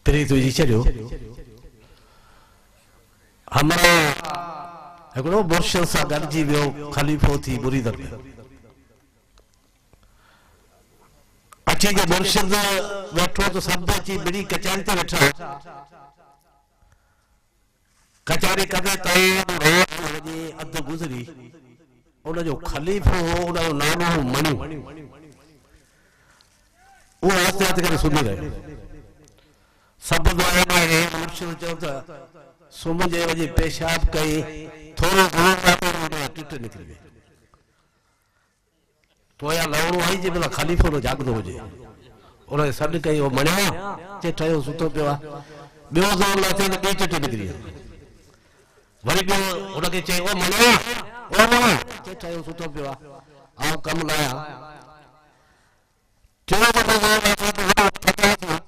प्रीत विझी छॾियो। हमरा हिकिड़ो मुर्शिद सां गॾिजी वियो ख़लीफ़ो थी मुरीदनि में। अची जे मुर्शिद वेठो त सभु अची बिड़ी कचहरी ते वेठा। कचहरी कंदे ताईं अधु गुज़री, उनजो ख़लीफ़ो हो, उनजो नालो हो मणि। वो आस्ते आस्ते करे सुम्ही रहियो। सभु दुआएं में मुर्शिद चयो त सुम्हजे वञी पेशाब कई, थोरो घणो टिट निकिरी वई। पोयां लवणो आई जे भला ख़लीफ़ो न जाॻंदो हुजे। उन सॾु कई, उहो मणिया चए ठहियो सुतो पियो आहे। ॿियो ज़ोर लाथे त ॿी टिट निकिरी वई। वरी ॿियो हुनखे चई, ओ मणिया, ओ मणिया चए ठहियो सुतो पियो आहे, आउं कमु लाहियां। टियों दफ़ो ज़ोर लाथे त वॾो फटा थियो।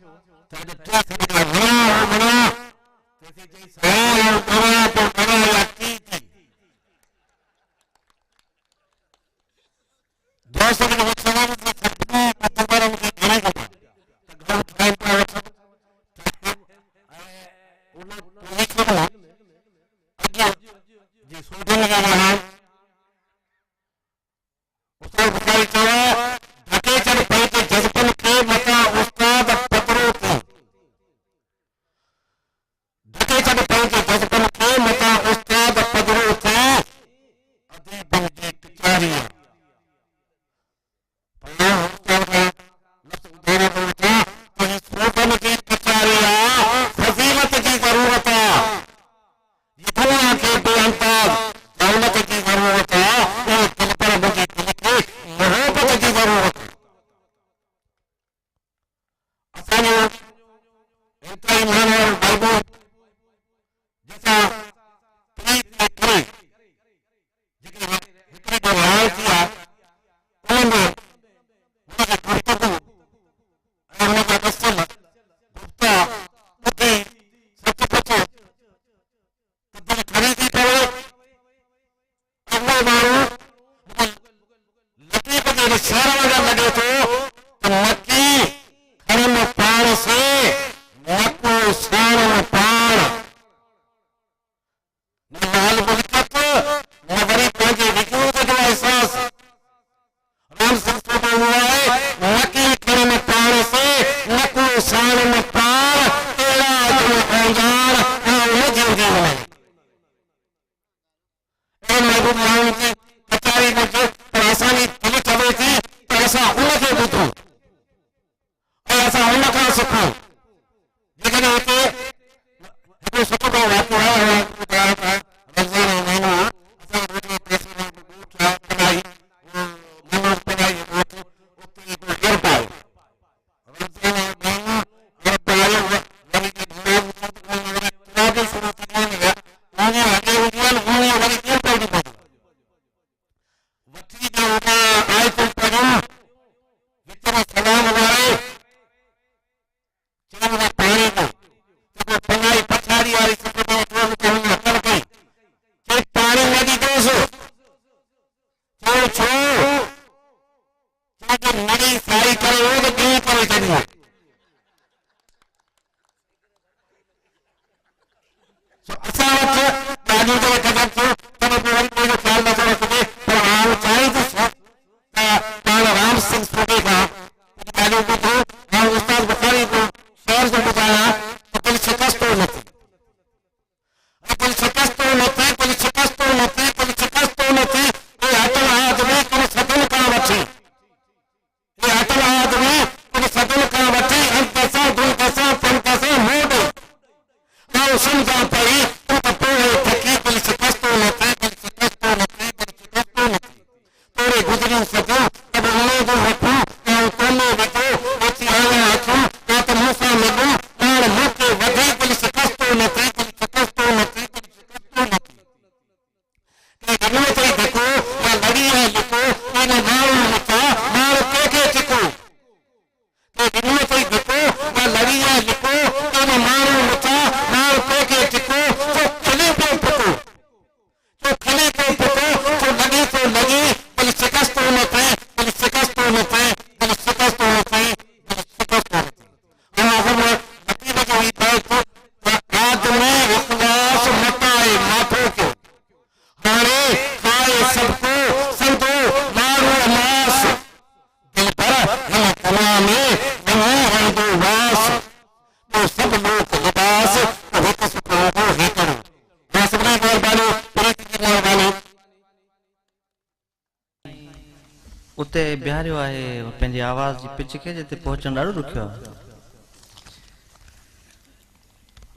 उते बिहारियो आहे पंहिंजी आवाज़ जी पिच खे जिते पहुचणु ॾाढो ॾुखियो आहे।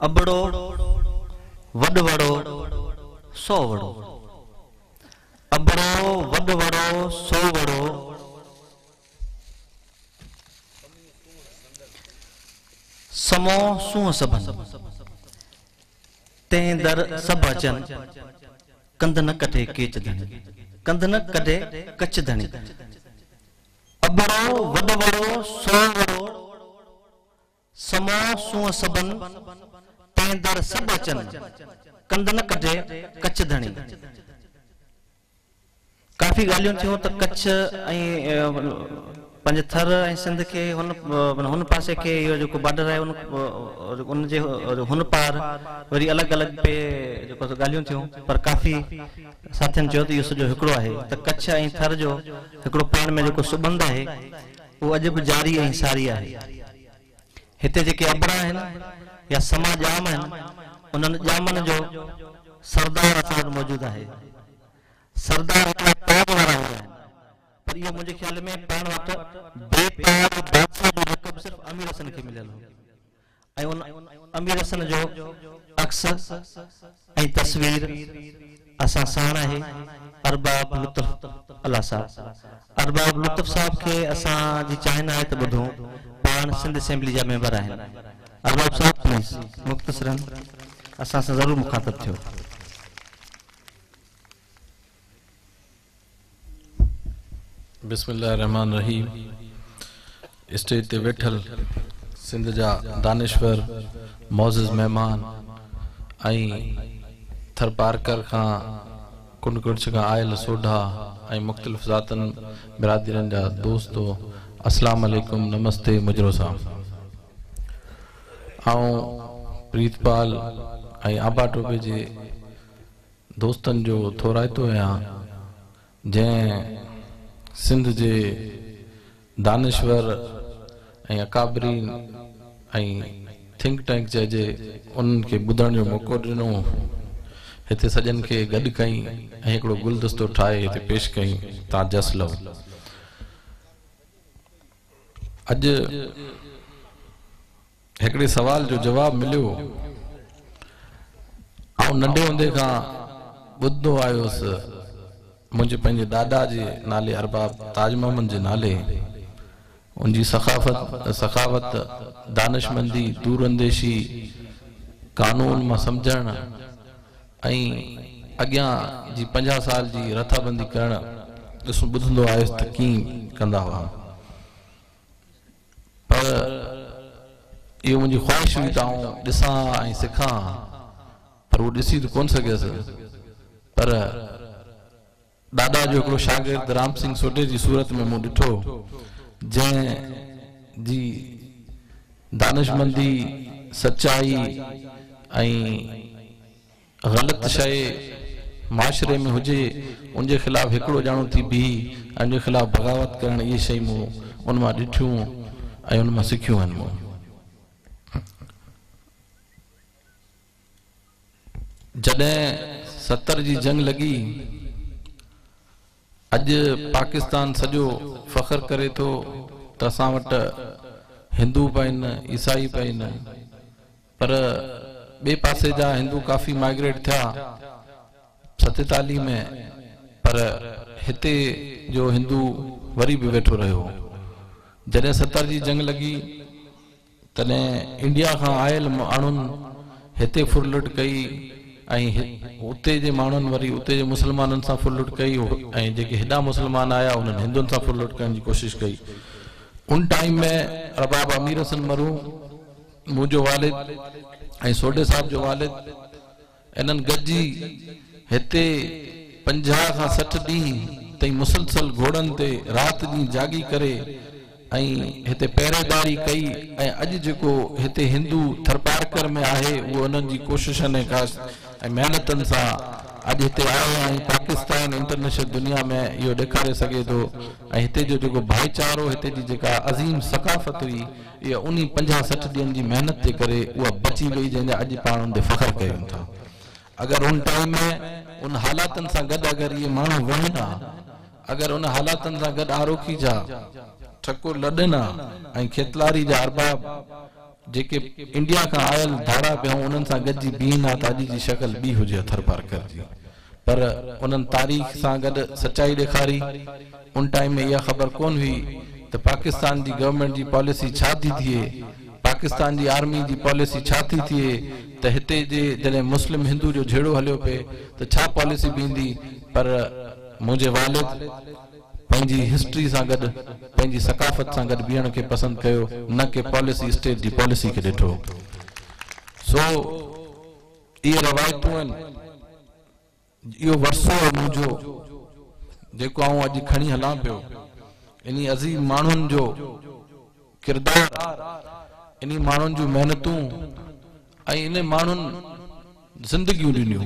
अबड़ो वॾ वड़ो सौ वड़ो, अबड़ो वॾ वड़ो सौ वड़ो, समो सूंह सभन, तंहिं दर सभु अचनि, कंध न कढे केच धणी, कंध न कढे कच धणी। अबड़ो वॾ वड़ो सौ वड़ो, समो सूंह सभन, तंहिं दर सभु अचनि, कंध न कढे कच धणी। काफ़ी ॻाल्हियूं थियूं त कच्छ ऐं पंहिंजे थर ऐं सिंध खे हुन पासे खे इहो जेको बॉर्डर आहे उन जे हुन पार वरी अलॻि अलॻि पे जेको ॻाल्हियूं थियूं, पर काफ़ी साथियुनि चयो त इहो सॼो हिकिड़ो आहे, त कच्छ ऐं थर जो हिकिड़ो पाण में जेको सुबंध आहे उहो अॼु बि जारी ऐं सारी आहे। हिते जेके अबड़ा आहिनि या समा ॼाम आहिनि, उन्हनि ॼामनि जो सरदार असां वटि मौजूदु आहे। सरदार हिकिड़ा ताब वारा हूंदा आहिनि, पर इहो मुंहिंजे ख्याल में पाण वटि बेताब बादशाह जो रक़ब सिर्फ़ु अमीर हसन खे मिलियल हो, ऐं उन अमीर हसन जो अक्स ऐं तस्वीर असां साण आहे अरबाब लुत्फ़ अल्लाह साहब। अरबाब लुत्फ़ साहब खे असांजी चाहिन आहे त ॿुधूं, पाण सिंध असेंबली जा मेंबर आहिनि। अरबाब साहब प्लीज़ मुख़्तसरन असां सां ज़रूरु मुखातिब थियो। बिस्मिल्लाहिर्रहमानिर्रहीम। स्टेज ते वेठल सिंध जा दानिश्वर मौज़िज़ महिमान ऐं थरपारकर खां कुंड खां आयल सोढा ऐं मुख़्तलिफ़ ज़ातनि बिरादरीनि जा दोस्तो, अस्सलाम वालेकुम, नमस्ते, मुजरो साहब। ऐं प्रीतपाल ऐं आबा टोपे जे दोस्तनि जो थोराइतो आहियां, जंहिं सिंध जे दानिश्वर ऐं अकाबरीन ऐं थिंक टैंक चइजे उन्हनि खे ॿुधण जो मौक़ो ॾिनो, हिते सॼनि खे गॾु कई ऐं हिकिड़ो गुलदस्तो ठाहे हिते पेश कई। तव्हां जस लओ। अॼु हिकिड़े सवाल जो जवाबु मिलियो। ऐं नंढे हूंदे खां ॿुधंदो आयुसि, मुंहिंजे पंहिंजे ॾाॾा जे नाले अरबाब ताज मोहम्मद जे नाले, उनजी सखावत, दानिशमंदी, दूरअंदेशी, कानून मां सम्झणु ऐं अॻियां जी 50 साल जी रथाबंदी करणु ॿुधंदो आयुसि त कीअं कंदा हुआ। पर इहो मुंहिंजी ख़्वाहिश हुई त आउं ॾिसां ऐं सिखां, पर उहो ॾिसी त कोन सघियसि। पर ॾाॾा जो हिकिड़ो शागिर्द राम सिंह सोढे जी सूरत में मूं ॾिठो, जंहिं जी दानिशमंदी, सचाई ऐं ग़लति शइ माशरे में हुजे, उनजे ख़िलाफ़ हिकिड़ो ॼणो थी बीह ऐं उनजे ख़िलाफ़ बग़ावत करणु, इहे शयूं मूं उन मां ॾिठियूं ऐं उन मां सिखियूं आहिनि। मूं जॾहिं 70 जी जंग लॻी, अॼु पाकिस्तान सॼो फ़ख्र करे थो त असां वटि हिंदू पिया, ईसाई पिया, पर ॿिए पासे जा हिंदू काफ़ी माइग्रेट थिया 47 में, पर हिते जो हिंदू वरी बि वेठो रहियो। जॾहिं 70 जी जंग लॻी, तॾहिं इंडिया खां आयल माण्हुनि हिते फुरलुट कई ऐं उते जे माण्हुनि वरी उते जे मुस्लमाननि सां फुरलुट कई, ऐं जेके हेॾा मुस्लमान आया उन्हनि हिंदुनि सां फुरलुट करण जी कोशिशि कई। उन टाइम में रबाब अमीर हसन मरूम, मुंहिंजो वालिद ऐं सोढे साहब जो वालिद, इन्हनि गॾिजी हिते 50 खां 60 ॾींहं ताईं मुसलसल घोड़नि ते राति ॾींहुं जागी करे ऐं हिते पहिरेदारी कई। ऐं अॼु जेको हिते हिंदू थरपारकर में आहे, उहो उन्हनि जी कोशिशनि ऐं महिनतनि सां अॼु हिते आयो ऐं पाकिस्तान इंटरनेशनल दुनिया में इहो ॾेखारे सघे थो। ऐं हिते जो जेको भाईचारो, हिते जी जेका अज़ीम सकाफ़त हुई, इहा उन 50-60 ॾींहंनि जी महिनत जे करे उहा बची वई, जंहिंजा अॼु पाण उन ते फ़ख्र कयूं था। अगरि उन टाइम में उन हालातनि सां गॾु अगरि इहे माण्हू वञनि हा, अगर उन हालातनि सां गॾु आरोखी जा ठको लॾना ऐं खेतलारी जा अरबाब जेके इंडिया खां आयल धाड़ा पिया उन्हनि सां गॾिजी बीहनि हा त अॼु जी शक्ल ॿी हुजे अथर पार्कर जी, पर उन्हनि तारीख़ सां गॾु सच्चाई ॾेखारी। उन टाइम में इहा ख़बर कोन हुई त पाकिस्तान जी गवर्नमेंट जी पॉलिसी छा थी थिए, पाकिस्तान जी आर्मी जी पॉलिसी छा थी थिए, त हिते जे जॾहिं मुस्लिम हिंदू जो झेड़ो हलियो पिए त छा पॉलिसी बीहंदी। पर मुंहिंजे वालिद पंहिंजी हिस्ट्री सां गॾु पंहिंजी सकाफ़त सां गॾु बीहण खे पसंदि कयो, न कि पॉलिसी स्टेट जी पॉलिसी खे ॾिठो। सो इहे रवायतूं आहिनि, इहो वरसो आहे मुंहिंजो जेको आऊं अॼु खणी हलां पियो। इन अज़ीम माण्हुनि जो किरदार, इन माण्हुनि जूं महिनतूं ऐं इन माण्हुनि ज़िंदगियूं ॾिनियूं।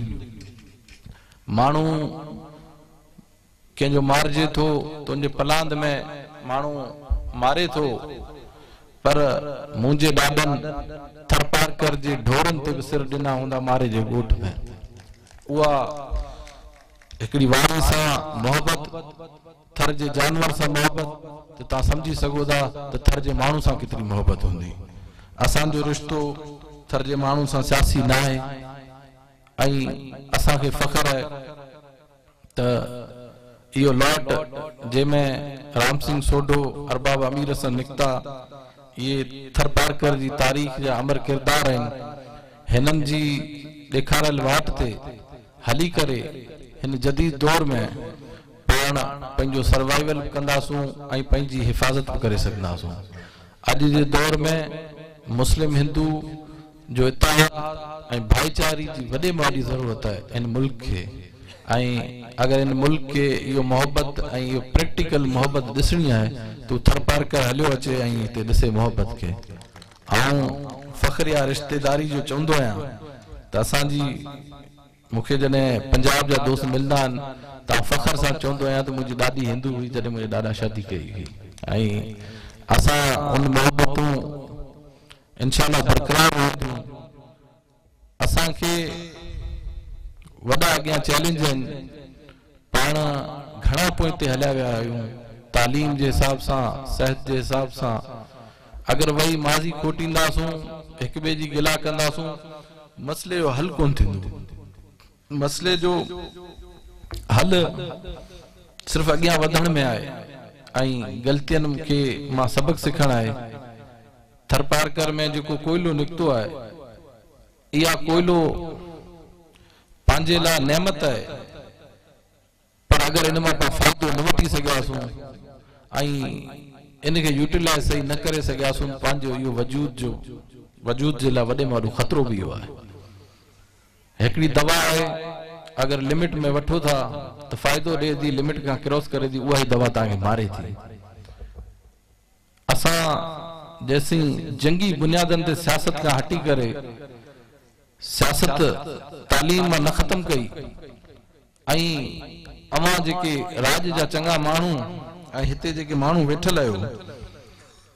माण्हू कंहिंजो मारिजे थो तुंहिंजे पलांद में माण्हू मारे थो, पर मुंहिंजे ॾाॾनि थरपारकर जे ढोरनि ते बि सिर ॾिना हूंदा मारे जे ॻोठ में। उहा हिकिड़ी वाणी सां मोहबत, थर जे जानवर सां मोहबत, त तव्हां सम्झी सघो था त थर जे माण्हू सां केतिरी मोहबत हूंदी। असांजो रिश्तो थर जे माण्हू सां सियासी न आहे ऐं असांखे फ़ख्रु आहे त इहो लॉट जंहिंमें राम सिंह सोढो, अरबाब अमीर हसन निकिता, इहे थर पार्कर जी तारीख़ जा अमर किरदार आहिनि। हिननि जी ॾेखारियल वाट ते हली करे हिन जदीद दौर में पाण पंहिंजो सर्वाइवल कंदासूं ऐं पंहिंजी हिफ़ाज़त बि करे सघंदासूं। अॼु जे दौर में मुस्लिम हिंदू जो इत्तेहाद ऐं भाईचारी जी वॾे में वॾी ज़रूरत आहे इन मुल्क खे। ऐं अगर इन मुल्क के इहो मोहब्बत ऐं इहो प्रैक्टिकल मोहब्बत ॾिसणी आहे तो थर पार्कर हलियो अचे ऐं हिते ॾिसे मोहब्बत खे। ऐं फ़ख्र या रिश्तेदारी जो चवंदो आहियां त असांजी, मूंखे जॾहिं पंजाब जा दोस्त मिलंदा आहिनि त फ़ख्र सां चवंदो आहियां त मुंहिंजी ॾाॾी हिंदू हुई जॾहिं मुंहिंजे ॾाॾा शादी कई हुई। ऐं असां उन मोहब्बतूं इंशाअल्लाह बरक़रार रहंदियूं। असांखे वॾा अॻियां चैलेंज आहिनि, पाण घणा पोइते हलिया विया आहियूं तालीम जे हिसाब सां, सिहत जे हिसाब सां। अगर वही माज़ी खोटींदासूं, हिक ॿिए जी गिला कंदासूं, मसइले जो हल कोन थींदो। मसइले जो हल सिर्फ़ अॻियां वधण में आहे ऐं ग़लतियुनि खे मां सबक सिखण आहे। थर पार्कर में जेको कोयलो निकितो आहे, इहा कोयलो पंहिंजे लाइ नेमत आहे, पर अगर इन मां पाण फ़ाइदो न वठी सघियासूं ऐं इनखे यूटिलाइज़ सही न करे सघियासूं, पंहिंजो इहो वजूद जे लाइ वॾे में वॾो ख़तरो बि इहो आहे। हिकिड़ी दवा आहे, अगर लिमिट में वठो था त फ़ाइदो ॾिए थी, लिमिट खां क्रॉस करे थी, उहा ई दवा तव्हांखे मारे थी। असां जैसी जंगी बुनियादनि ते सियासत खां हटी करे सियासत तालीम मां न ख़तम कई ऐं अवां जेके राज जा चङा माण्हू ऐं हिते जेके माण्हू वेठल आहियो,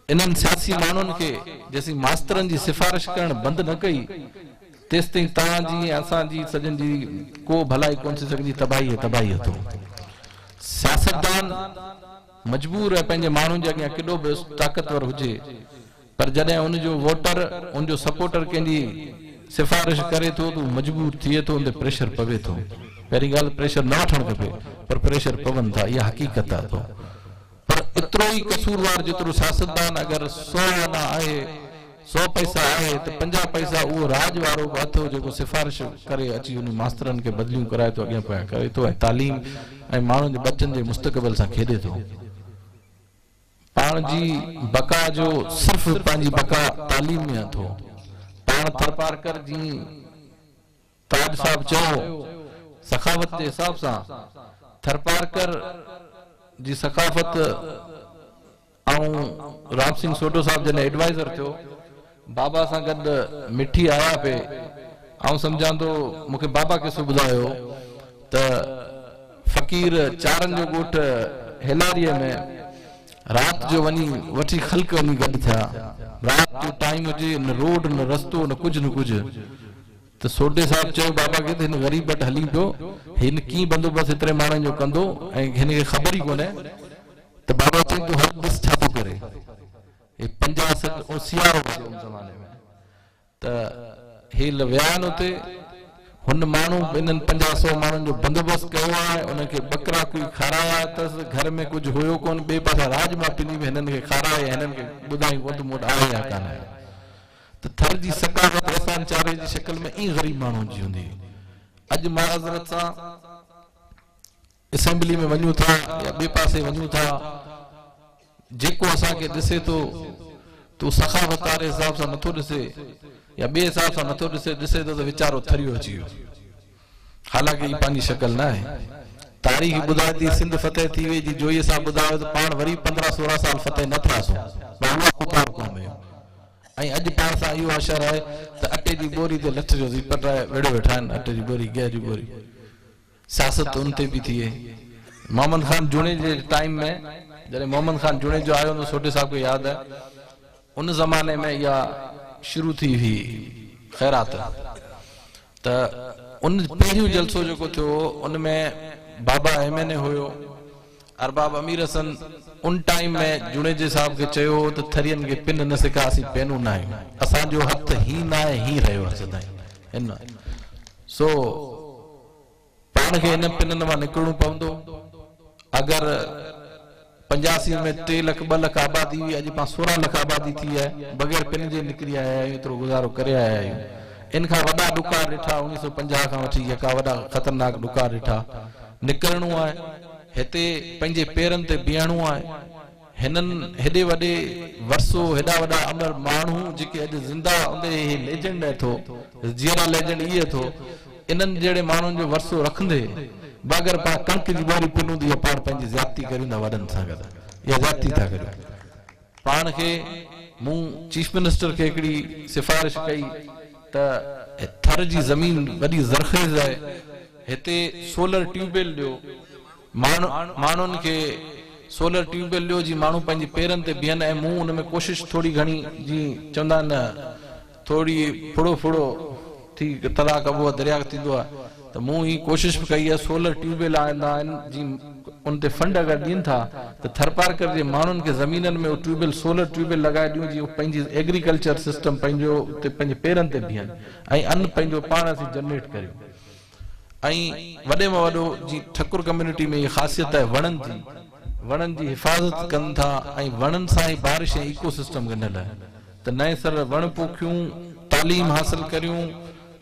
इन्हनि सियासी माण्हुनि खे जेसी मास्तरनि जी सिफारिश करणु बंदि न कई, तेसि ताईं तव्हांजी असांजी सॼनि जी को भलाई कोन थी सघंदी। तबाही हथो। सियासतदान मजबूर आहे पंहिंजे माण्हुनि जे अॻियां केॾो बि ताक़तवर हुजे, पर जॾहिं उनजो वोटर, उनजो सपोर्टर कंहिंजी सिफारिश करे थो तो मजबूर थिए थो, उन ते प्रेशर पवे थो। पहिरीं ॻाल्हि प्रेशर न वठणु खपे, पर प्रेशर पवनि था, इहा हक़ीक़त आहे। तो पर एतिरो ई कसूरवार जेतिरो सियासतदान अगर 100 आना आहे, 100 पैसा आहे, त 50 पैसा उहो राज वारो अथो जेको सिफारिश करे अची उन मास्तरनि खे बदिलियूं कराए थो, अॻियां पिया करे थो, ऐं तालीम ऐं माण्हुनि जे बचनि जे मुस्तक़बिल सां खेॾे थो। पाण जी बका जो सिर्फ़ पंहिंजी बका तालीम में अथो। पाण थर पार्कर जी ताज साहब चयो सखावत के हिसाब से थर पार्कर जी सखावत राम सिंह सोढो साहब जन एडवाइजर थो बाबा से गड मिठी आया पे समझा तो मुझे बाबा किसो बुधायो तो फकीर चारन जो गोठ हेलारिया में रात जो वनी वठी खल्क वनी गड था रात जो टाइम हुए न रोड न रस्तो न कुछ तो सोडे साहब चयो बाबा खे हिन ग़रीब वटि हली पियो, हिन कीअं बंदोबस्त एतिरे माण्हुनि जो कंदो ऐं हिन खे ख़बर ई कोन्हे। त बाबा चई तूं हल ॾिस छा थो करे। 50 सियारो हुजे उन ज़माने में, त हे विया आहिनि उते, हुन माण्हू इन्हनि 50-100 माण्हुनि जो बंदोबस्तु कयो आहे, उनखे ॿकरा कोई खाराया अथसि, घर में कुझु हुयो कोन, ॿिए पासा राजमा पिनी में हिननि खे खाराए, हिननि खे ॿुधाई वधि मोट आहे या कान आहे। त थर जी सकावत अहसान चारे जी शक्ल में ई ग़रीब माण्हुनि जी हूंदी। अॼु मां हज़रत सां असेंबली में वञूं था या ॿिए पासे वञूं था, जेको असांखे ॾिसे थो तूं सखावत वारे हिसाब सां नथो ॾिसे या ॿिए हिसाब सां नथो ॾिसे थो त वीचारो थरियो अची वियो। हालांकि ही पंहिंजी शक्ल न आहे। तारीख़ ॿुधाए थी सिंध फतेह थी वई जी, जोईअ सां ॿुधायो त पाण वरी 15-16 साल फतेह न थियासीं, ऐं अॼु पाण सां इहो असर आहे त अटे जी बोरी ते लठ जो ज़ीपट आहे, वेड़ो वेठा आहिनि, अटे जी बोरी, गैस जी बोरी, सियासत उन ते बि थिए। मोहम्मद खान जुणे जे टाइम में, जॾहिं मोहम्मद खान जुणे जो आयो त सोटे साहब खे यादि आहे, उन ज़माने में इहा शुरू थी हुई ख़ैरात। त उन पहिरियों जलसो जेको थियो उन में बाबा MNA हुयो, अरबाब अमीर हसन उन टाइम में जुणे जे साहब खे चयो त थरियनि खे पिन न सिखासीं, पेनूं न आहियूं, असांजो हथ ही न आहे, ही रहियो आहे सदाईं हिन। सो पाण खे हिन पिननि मां निकिरणो पवंदो। अगरि 85 में 3 लाख 2 लाख आबादी हुई, अॼु पाण 16 लाख आबादी थी आहे, बग़ैर पिन जे निकिरी आया आहियूं, एतिरो गुज़ारो करे आया आहियूं। इन खां वॾा ॾुकार ॾिठा 1950 खां वठी जेका वॾा ख़तरनाक ॾुकार ॾिठा। निकिरणो आहे, हिते पंहिंजे पेरनि ते बीहणो आहे। हिननि हेॾे वॾे वरसो, हेॾा वॾा अमर माण्हू जेके अॼु ज़िंदा हूंदे हे लेजेंड आहे थो, जीअरा लेजेंड इहे थो, इन्हनि जहिड़े माण्हुनि जो वरसो रखंदे बग़ैर पाण कणक जी बोरी पिनूंदी आहे, पाण पंहिंजी ज़्यादती करियूं था वॾनि सां गॾु, इहा ज़्यादती था करियूं। पाण खे मूं चीफ मिनिस्टर खे हिकिड़ी सिफारिश कई त थर जी ज़मीन वॾी ज़रख़ेज़ आहे, हिते सोलर ट्यूबवेल ॾियो, माण्हुनि खे सोलर ट्यूबवेल ॾियो जी माण्हू पंहिंजे पेरनि ते बीहनि। ऐं मूं हुन में कोशिशि थोरी घणी, जीअं चवंदा आहिनि थोरी फुड़ो फुड़ो थी तलाक अबो दरिया थींदो आहे, त मूं ही कोशिशि बि कई आहे। सोलर ट्यूबवेल आंदा आहिनि, जीअं उन ते फंड अगरि ॾियनि था त थरपारकर जे माण्हुनि खे ज़मीननि में ट्यूबवेल, सोलर ट्यूबवेल लॻाए ॾियूं, जीअं पंहिंजी एग्रीकल्चर सिस्टम पंहिंजो पंहिंजे पेरनि ते बीहनि ऐं अन्न पंहिंजो पाण असीं जनरेट करियूं। ऐं वॾे में वॾो जीअं ठकुर कम्यूनिटी में इहा ख़ासियत आहे वणनि जी हिफ़ाज़त कनि था, ऐं वणनि सां ई बारिश ऐं इको सिस्टम ॻंढियल आहे। त नए सर वण पोखियूं, तालीम हासिल करियूं,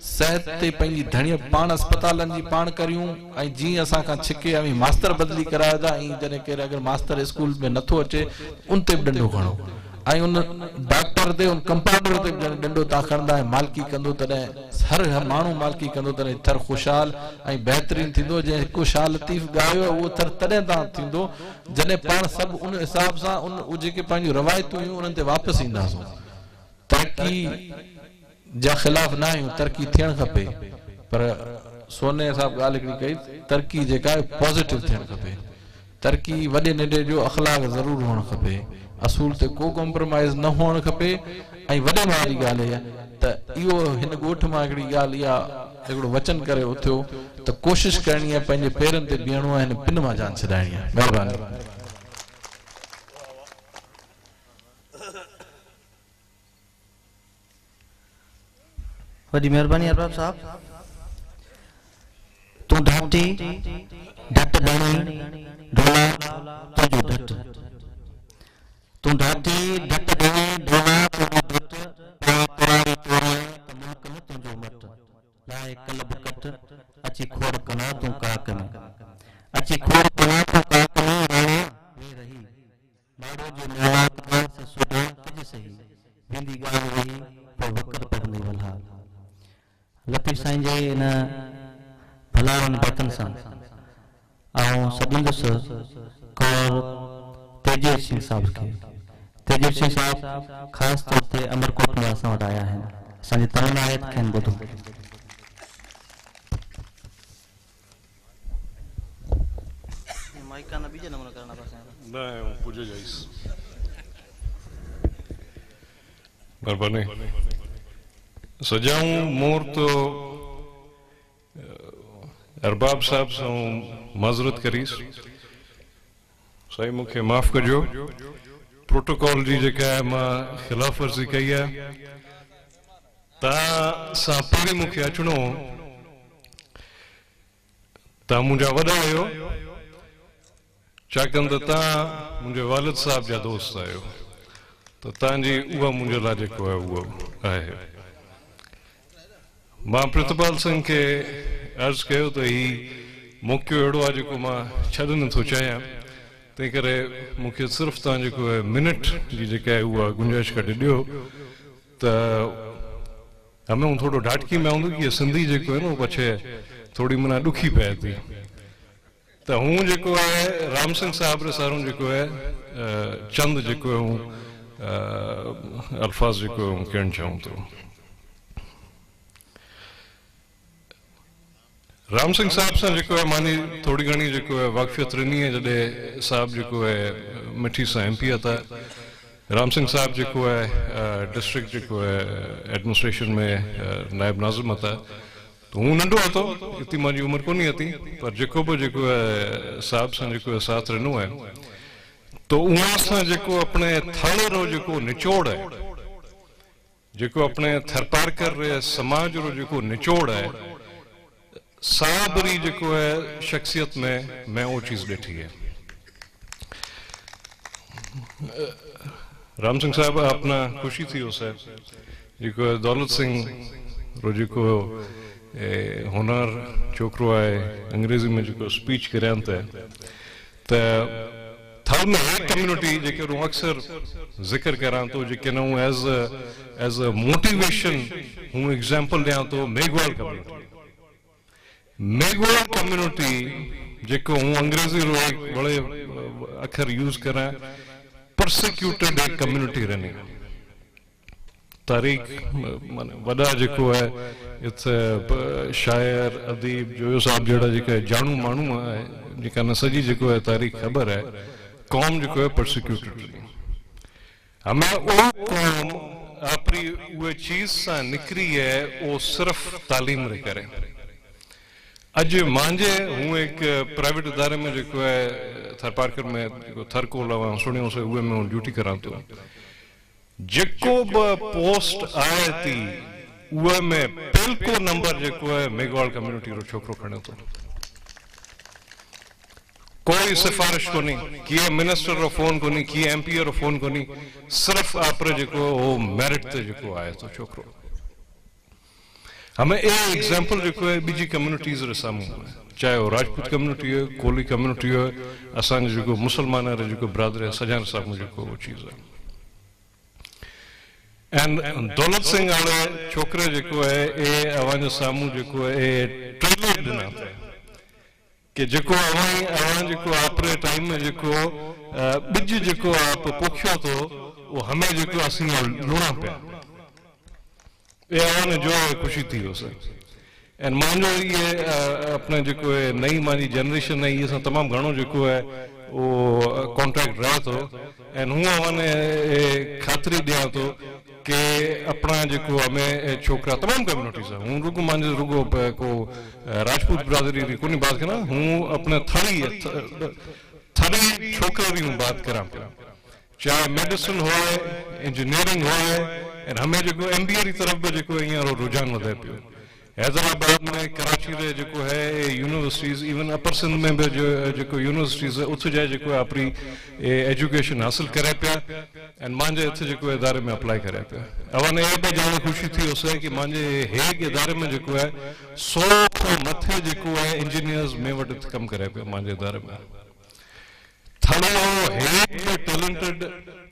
सिहत ते पंहिंजी धणिय पाण अस्पतालनि जी पाण करियूं। ऐं जीअं असांखां छिके ऐं मास्तर बदिली करायो था, ऐं जॾहिं केरु अगरि मास्तर स्कूल में नथो अचे उन ते बि ॾंडो खणो, ऐं उन डॉक्टर ते उन कंपाउंडर ते ॾंडो तव्हां खणंदा, ऐं मालिकी कंदो, तॾहिं हर माण्हू मालिकी कंदो, तॾहिं थर ख़ुशहाल ऐं बहितरीन थींदो। जंहिं हिकु शाह लतीफ़ ॻायो आहे उहो थर तॾहिं तव्हां थींदो जॾहिं पाण सभु उन हिसाब सां उन जेके पंहिंजूं रवायतूं हुयूं उन्हनि ते वापसि ईंदासीं। तरक़ी जा ख़िलाफ़ न आहियूं, तरक़ी थियणु खपे, पर सोने साहब ॻाल्हि हिकिड़ी कई, तरक़ी जेका आहे पॉज़िटिव थियणु खपे। तरक़ी वॾे नंढे जो अख़लाक ज़रूरु हुअणु खपे, असूल ते को कॉम्प्रोमाइज़ न हुअणु खपे। ऐं वॾे वारी ॻाल्हि इहा त इहो हिन ॻोठ मां हिकिड़ी ॻाल्हि इहा हिकिड़ो वचन करे उथियो त कोशिशि करणी आहे पंहिंजे पेरनि ते बीहणो आहे, हिन पिन मां जान छॾाइणी आहे। महिरबानी। वॾी महिरबानी अरबाब साहब। तूं ढाटी ढट ॾाणी ढोला तुंहिंजो ढट, तूं ढाटी ढट ॾाणी ढोला तुंहिंजो ढट, तुरारी तोरिया त मुल्क में तुंहिंजो मट, लाए कलब कट अची खोड़ कना तूं काक में, अची खोड़ कना तूं काक में, राणा वे रही लाड़ो जो मेला से सुडा तुझ सही, बिंदी ॻाल्हि रही पर वकर पवंदी वल्हा। लतीफ़ साईं जे इन भलावनि बैतनि सां आउं सॾींदुसि कौर तेजेश सिंह साहब खे। तेजेश सिंह साहब ख़ासि तौर ते अमरकोट में असां वटि आया आहिनि, असांजी तमन्ना आहे त खेनि ॿुधो। महिरबानी। सजाऊं मोर तो अरबाब साहब से माजरत करीस साईं मुखे माफ़ कजो प्रोटोकॉल जी जेका है मां खिलाफ वर्जी कई है तां पहिरीं मूंखे अचणो तां मुंहिंजा वॾा आहियो छाकाणि त तव्हां मुंहिंजे वालिद साहब जा दोस्त आहियो त तव्हांजी उहा मुंहिंजे लाइ जेको आहे उहो आहे मां प्रितपाल सिंह खे अर्ज़ु कयो त ही मौक़ो अहिड़ो आहे जेको मां छॾ नथो चाहियां तंहिं करे मूंखे सिर्फ़ु तव्हां जेको आहे मिनट जी जेका आहे उहा गुंजाइश कढी ॾियो त हमें हूं थोड़ो डाटकी में आऊंदो कि सिंधी जेको है ना वो पछे थोड़ी मना दुखी पए थी तो हूं जेको है राम सिंह साहब रे सारों जेको है चंद जेको है हूं अल्फाज जेको है हूं कहण चाहूं तो राम सिंह साहब से जेको है मानी थोड़ी घणी जेको है वाक़फियत रही है जडे साहब जेको है मिठी सा एमपी था राम सिंह साहब जेको है डिस्ट्रिक्ट जेको है एडमिनिस्ट्रेशन में नायब नाज़िम था तो हूं नंढो हतो इतनी मुंहिंजी उम्र कोन्हे हती पर जेको बि जेको है साहब सां जेको है साथ रहनो है तो उहाँ सां जेको अपने थड़ रो जेको निचोड़ है जेको अपने थरपारकर रे समाज रो जेको निचोड़ है साबरी जेको है शख्सियत में मैं वो चीज ॾिठी है राम सिंह साहब अपना खुशी थी उसे जेको दौलत सिंह रो जेको हुनर छोकरो है अंग्रेजी में जेको स्पीच करान था त थल में एक कम्युनिटी जेके अक्सर जिक्र करां तो जेके न एज अ मोटिवेशन हूं एग्जांपल ॾियां तो मेघवाल कम्युनिटी जेको हूं अंग्रेजी रो बड़े अखर यूज करां परसिक्यूटेड एक कम्युनिटी रहनी तारीख वड़ा जेको है इत्थे शायर अदीब जोयो साहब जड़ा जेका जानू मानू है जेका न सजी जेको है तारीख खबर है कौम जेको है परसिक्यूटेड हमें वो कौम अपनी वो चीज सा निकरी है वो सिर्फ तालीम रे करे अज मांजे हूं एक प्राइवेट इदारे में जेको है थरपारकर में थरको लवा सुनियो से उहे में ड्यूटी करां तो जेको पोस्ट आए थी उहे में बिल्को नंबर जेको है मेघवाल कम्युनिटी रो छोकरो खणे तो कोई सिफारिश कोनी किए मिनिस्टर रो फोन कोनी किए एमपी रो फोन कोनी सिर्फ आपरे जेको वो मेरिट ते जेको आए तो छोकरो हमें एक एग्जांपल जेको है बीजी कम्युनिटीज रे सामने चाहे वो राजपूत कम्युनिटी हो कोली कम्युनिटी हो असान जेको मुसलमान रे जेको ब्रादर है सजान साहब जेको वो चीज है एंड दौलत सिंह वाले छोकरे जेको है ए अवान सामू जेको है ए ट्रेलर दिना थे कि जेको अवान जेको आपरे टाइम में जेको बिज जेको आप पोखियो तो वो हमें जेको असीं लुणा पे ए अवान जो खुशी थी उसे एंड मांजो ये अपने जेको है नई मांजी जनरेशन है ये तमाम घणो जेको है वो कॉन्ट्रैक्ट रहा तो एंड हूं अवाने खातरी दिया तो के अपना जेको हमें छोकरा तमाम कम्युनिटीज है हूं रुगो मांजे रुगो को राजपूत ब्रादरी री कोनी बात करना हूं अपने थड़ी छोकरा री बात करा चाहे मेडिसिन हो इंजीनियरिंग हो एंड हमें जेको एमबीए री तरफ भी जेको यहाँ रुझान वधे पियो हैदराबाद में कराची रे जेको है यूनिवर्सिटीज इवन अपर सिंध में भी जेको यूनिवर्सिटीज है उथे जाए जेको अपनी एजुकेशन हासिल करे पिया एंड मांजे इथे जेको इदारे में अप्लाई करे पिया अवाने ए बि जाने खुशी थी उसे कि मांजे हेग इदारे में जेको है 100 खां मथे जेको है इंजीनियर्स में वट कम करे पिया मांजे इदारे में थलो हेग टैलेंटेड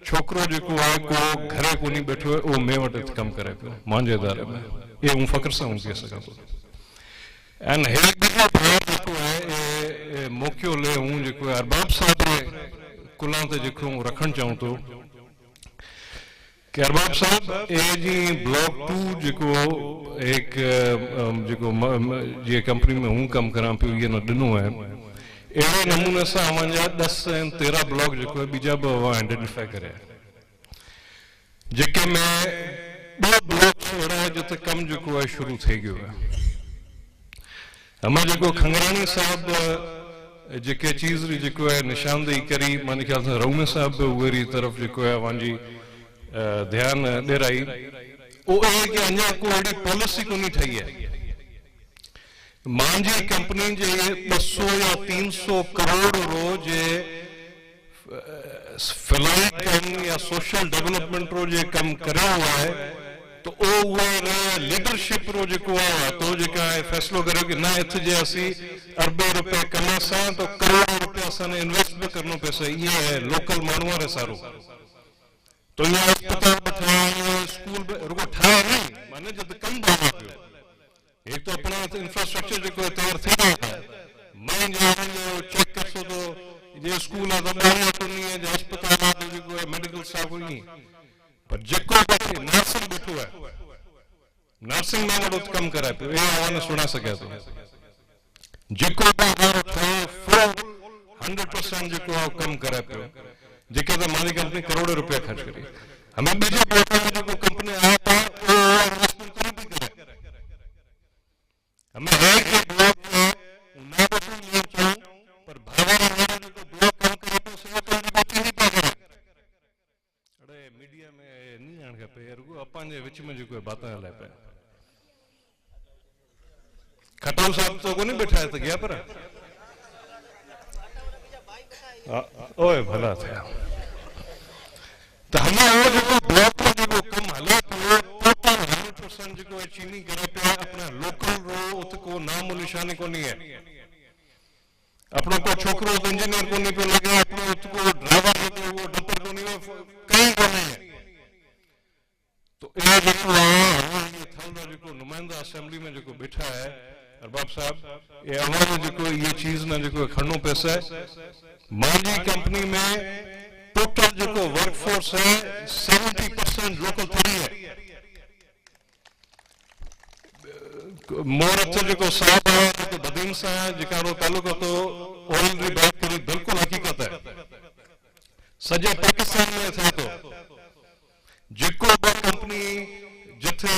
छोकरो जेको है को घरे कोनी बैठो है वो में वट कम करे पियो मांजे इदारे में ये हूं फकर से हूं कह सका तो एंड हेग जेको है मौको ले हूं जेको अरबाब साहब रे कुलां ते जेको रखण चाहूं तो कि अरबाब साहब ए जी ब्लॉक 2 जेको एक जेको जे कंपनी में हूं कम करां पियो ये न दिनो है एड़े नमूने से हमारा 10 ऐं 13 ब्लॉक जेको है बीजा भी आइडेंटिफाई करे जेके में 2 ब्लॉक अड़ा जिते कम जो है शुरू थे गयो है। हमें जो खंगरानी साहब जेके चीज जो है निशानदेही करी, माने ख्याल से रऊमे साहब उरी तरफ जो है वांजी ध्यान डेराई, वो है कि अञा को अड़ी पॉलिसी को नहीं ठही है। मांझी कंपनी जे 200 या 300 करोड़ रोज फ्लाइट कम या सोशल डेवलपमेंट रो जे कम करा हुआ है, तो लीडरशिप रो जो तो फैसलो करो कि ना इत जे असी अरबे रुपए कमासा तो करोड़ों रुपया असाने इन्वेस्ट भी करनो पैसा, ये है लोकल मानवा रे सारो। तो ये अस्पताल ठाया, स्कूल रुको ठाया नहीं, माने जब कम दावा पियो, एक तो अपना इंफ्रास्ट्रक्चर जो तैयार थी रहा है, मैं जो चेक कर सो तो ये स्कूल है तो नहीं है, जो अस्पताल है जो मेडिकल स्टाफ नहीं, पर जेको बैठे नर्सिंग बैठो है, नर्सिंग में वो कम करा पे ये आवाज़ सुना सके तो जेको बाहर थे 100% जेको कम करा पे जेके तो मालिक कंपनी करोड़ों रुपया खर्च करी। हमें बीजे बैठा है जो कंपनी आया था वो इन्वेस्टमेंट करी भी करे, हमें है कि ब्लॉक में ना तो ले चाहूं पर भावर हमारा जो ब्लॉक कम करे तो से तो बाकी नहीं पा करे। अरे मीडिया में नहीं आण के पे रुको अपन जे विच में जो कोई बातें हले पे खटाऊ साहब तो को नहीं बैठाया तो गया पर ओए भला था तो हमें वो जो ब्लॉक में जो कम हला तो टोटल 100% जो चीनी करे पे अपना लोकल रो उत को नाम और निशानी को नहीं है, अपनो को छोकरो इंजीनियर को नहीं पे लगे, अपनो उत को ड्राइवर जो वो डंपर को नहीं कहीं को नहीं है। तो ये जो ये थलदा जो नुमाइंदा असेंबली में जो बैठा है अरबाब साहब, ये हमारे जो ये चीज ना जो खड़नो पैसा है, मांझी कंपनी में टोटल जो वर्कफोर्स है 70% लोकल थोड़ी है। मोरत जो साहब है जो बदीन सा है जिकारो तालुक तो ऑलरेडी बात करी बिल्कुल हकीकत है, सजे पाकिस्तान में था तो जेको कंपनी जिथे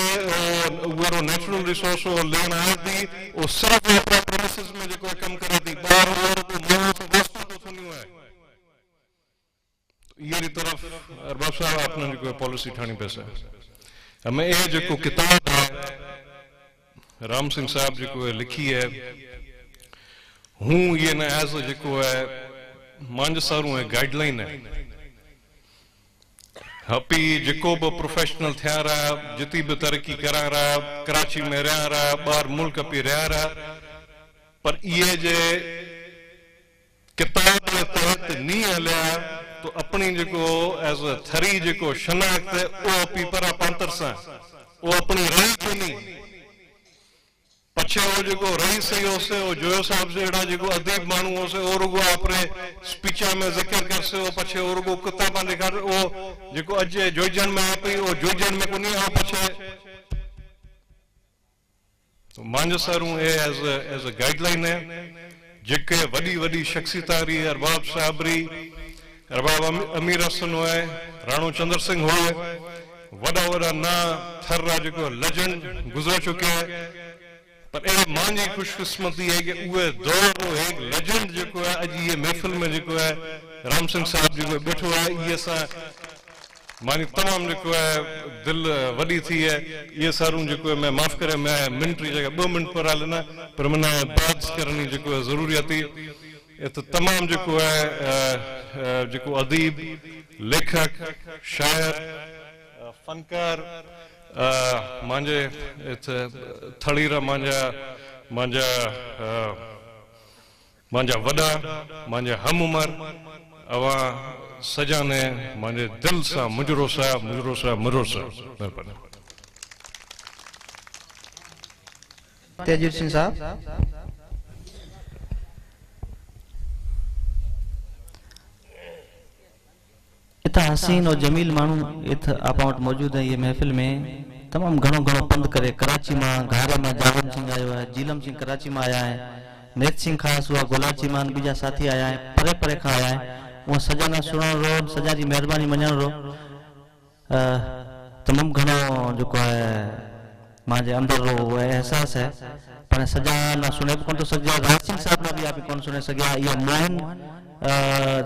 वो नेचुरल रिसोर्स लेन आया थी वो सिर्फ प्रेमिसेस में जो कम करा थी, बाहर और तो मोह तो वस्तु तो सुनी है। ये तरफ अरबाब साहब अपने जो पॉलिसी ठानी पैसा हमें ये जो किताब है राम सिंह साहब जो लिखी है, हूँ ये ना एज जो है मांझ सारू है गाइडलाइन है, हपी जिको भी प्रोफेशनल थिया रहा, जिती भी तरक्की करा रहा, कराची में रहा रहा, बाहर मुल्क पी रहा रहा, पर ये जे किताब के तहत नहीं हलिया तो अपनी जो एज अ थरी जो शनाख्त है वो अपनी परा पंतर सा वो अपनी रही को नहीं पछे वो जो रही सही हो से वो जोयो साहब से एड़ा जो अदीब मानू हो से और वो अपने स्पीचा में जिक्र कर से वो पछे और वो किताबा दिखा वो जो अज जोइजन में आ पई वो जोइजन में को नहीं आ पछे तो मांझ सारू एज अ गाइडलाइन है जेके वडी वडी शख्सियतारी अरबाब साहबरी अरबाब अमीर हसन हुए, राणो चंद्र सिंह हुए, वड़ा वड़ा ना थर्रा जो लेजेंड गुजर चुके हैं, पर ए मांझी खुशकिस्मती है कि उहे दौर एक लेजेंड जो है अज ये महफिल में जो है राम सिंह साहब जो बैठो है ये सा मानी तमाम जो है दिल वडी थी है, ये सारू जो है मैं माफ करे मैं मिनट की जगह 2 मिनट पर लेना पर मना बात करनी जो है जरूरी थी। तो तमाम जो है जो अदीब लेखक शायर फनकार मांझे थड़ीरा मांझा मांझा मांझा वड़ा मांझा हम उमर अवा सजाने मांझे दिल सा मुजरो सा मेहरबानी। तेजवीर सिंह साहब इतना हसीन और जमील मानू इत आप वट मौजूद है ये महफिल में तमाम घणो घणो पंध करे कराची में घारे में जावेद सिंह आयो है, जीलम सिंह कराची में आया है, नेत सिंह खास हुआ गोलाची मान बीजा साथी आया है, परे परे खा आया है, वो सजाना सुनण रो सजा जी मेहरबानी मञण रो तमामु घणो जेको आहे मुंहिंजे अंदरि उहो एहसास है पर सॼा न सुणे कोन थो सघिया राज सिंह साहब न बि कोन सुणे सघिया इहो मोहन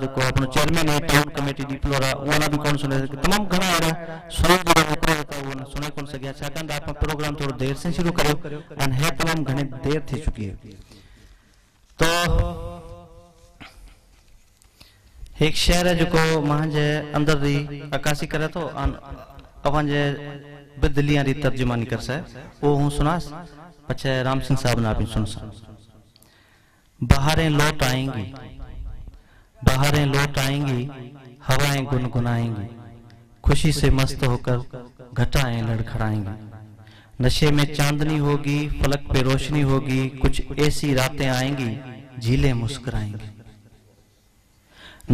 जेको આપણો ચેરમેન है टाउन कमेटी डिप्लोरा उन भी कोन सुने तमाम घणा अहिड़ा सुणण जो मौक़ो था उन सुने कोन सघिया छाकाणि त आप प्रोग्राम थोरो देर से शुरू करियो ऐं है तमाम घणी देर थी चुकी है तो एक शहर है जो मुंहिंजे अंदर री अक्कासी करे तो अवांजे बदलियां री तर्जुमानी कर सा वो हूं सुनास पछे राम सिंह साहब ना भी सुन सा बहारें लौट आएंगी बहारें लौट आएंगी हवाएं गुनगुनाएंगी खुशी से मस्त होकर घटाएं लड़खड़ाएंगी नशे में चांदनी होगी फलक पे रोशनी होगी कुछ ऐसी रातें आएंगी झीलें मुस्कुराएंगी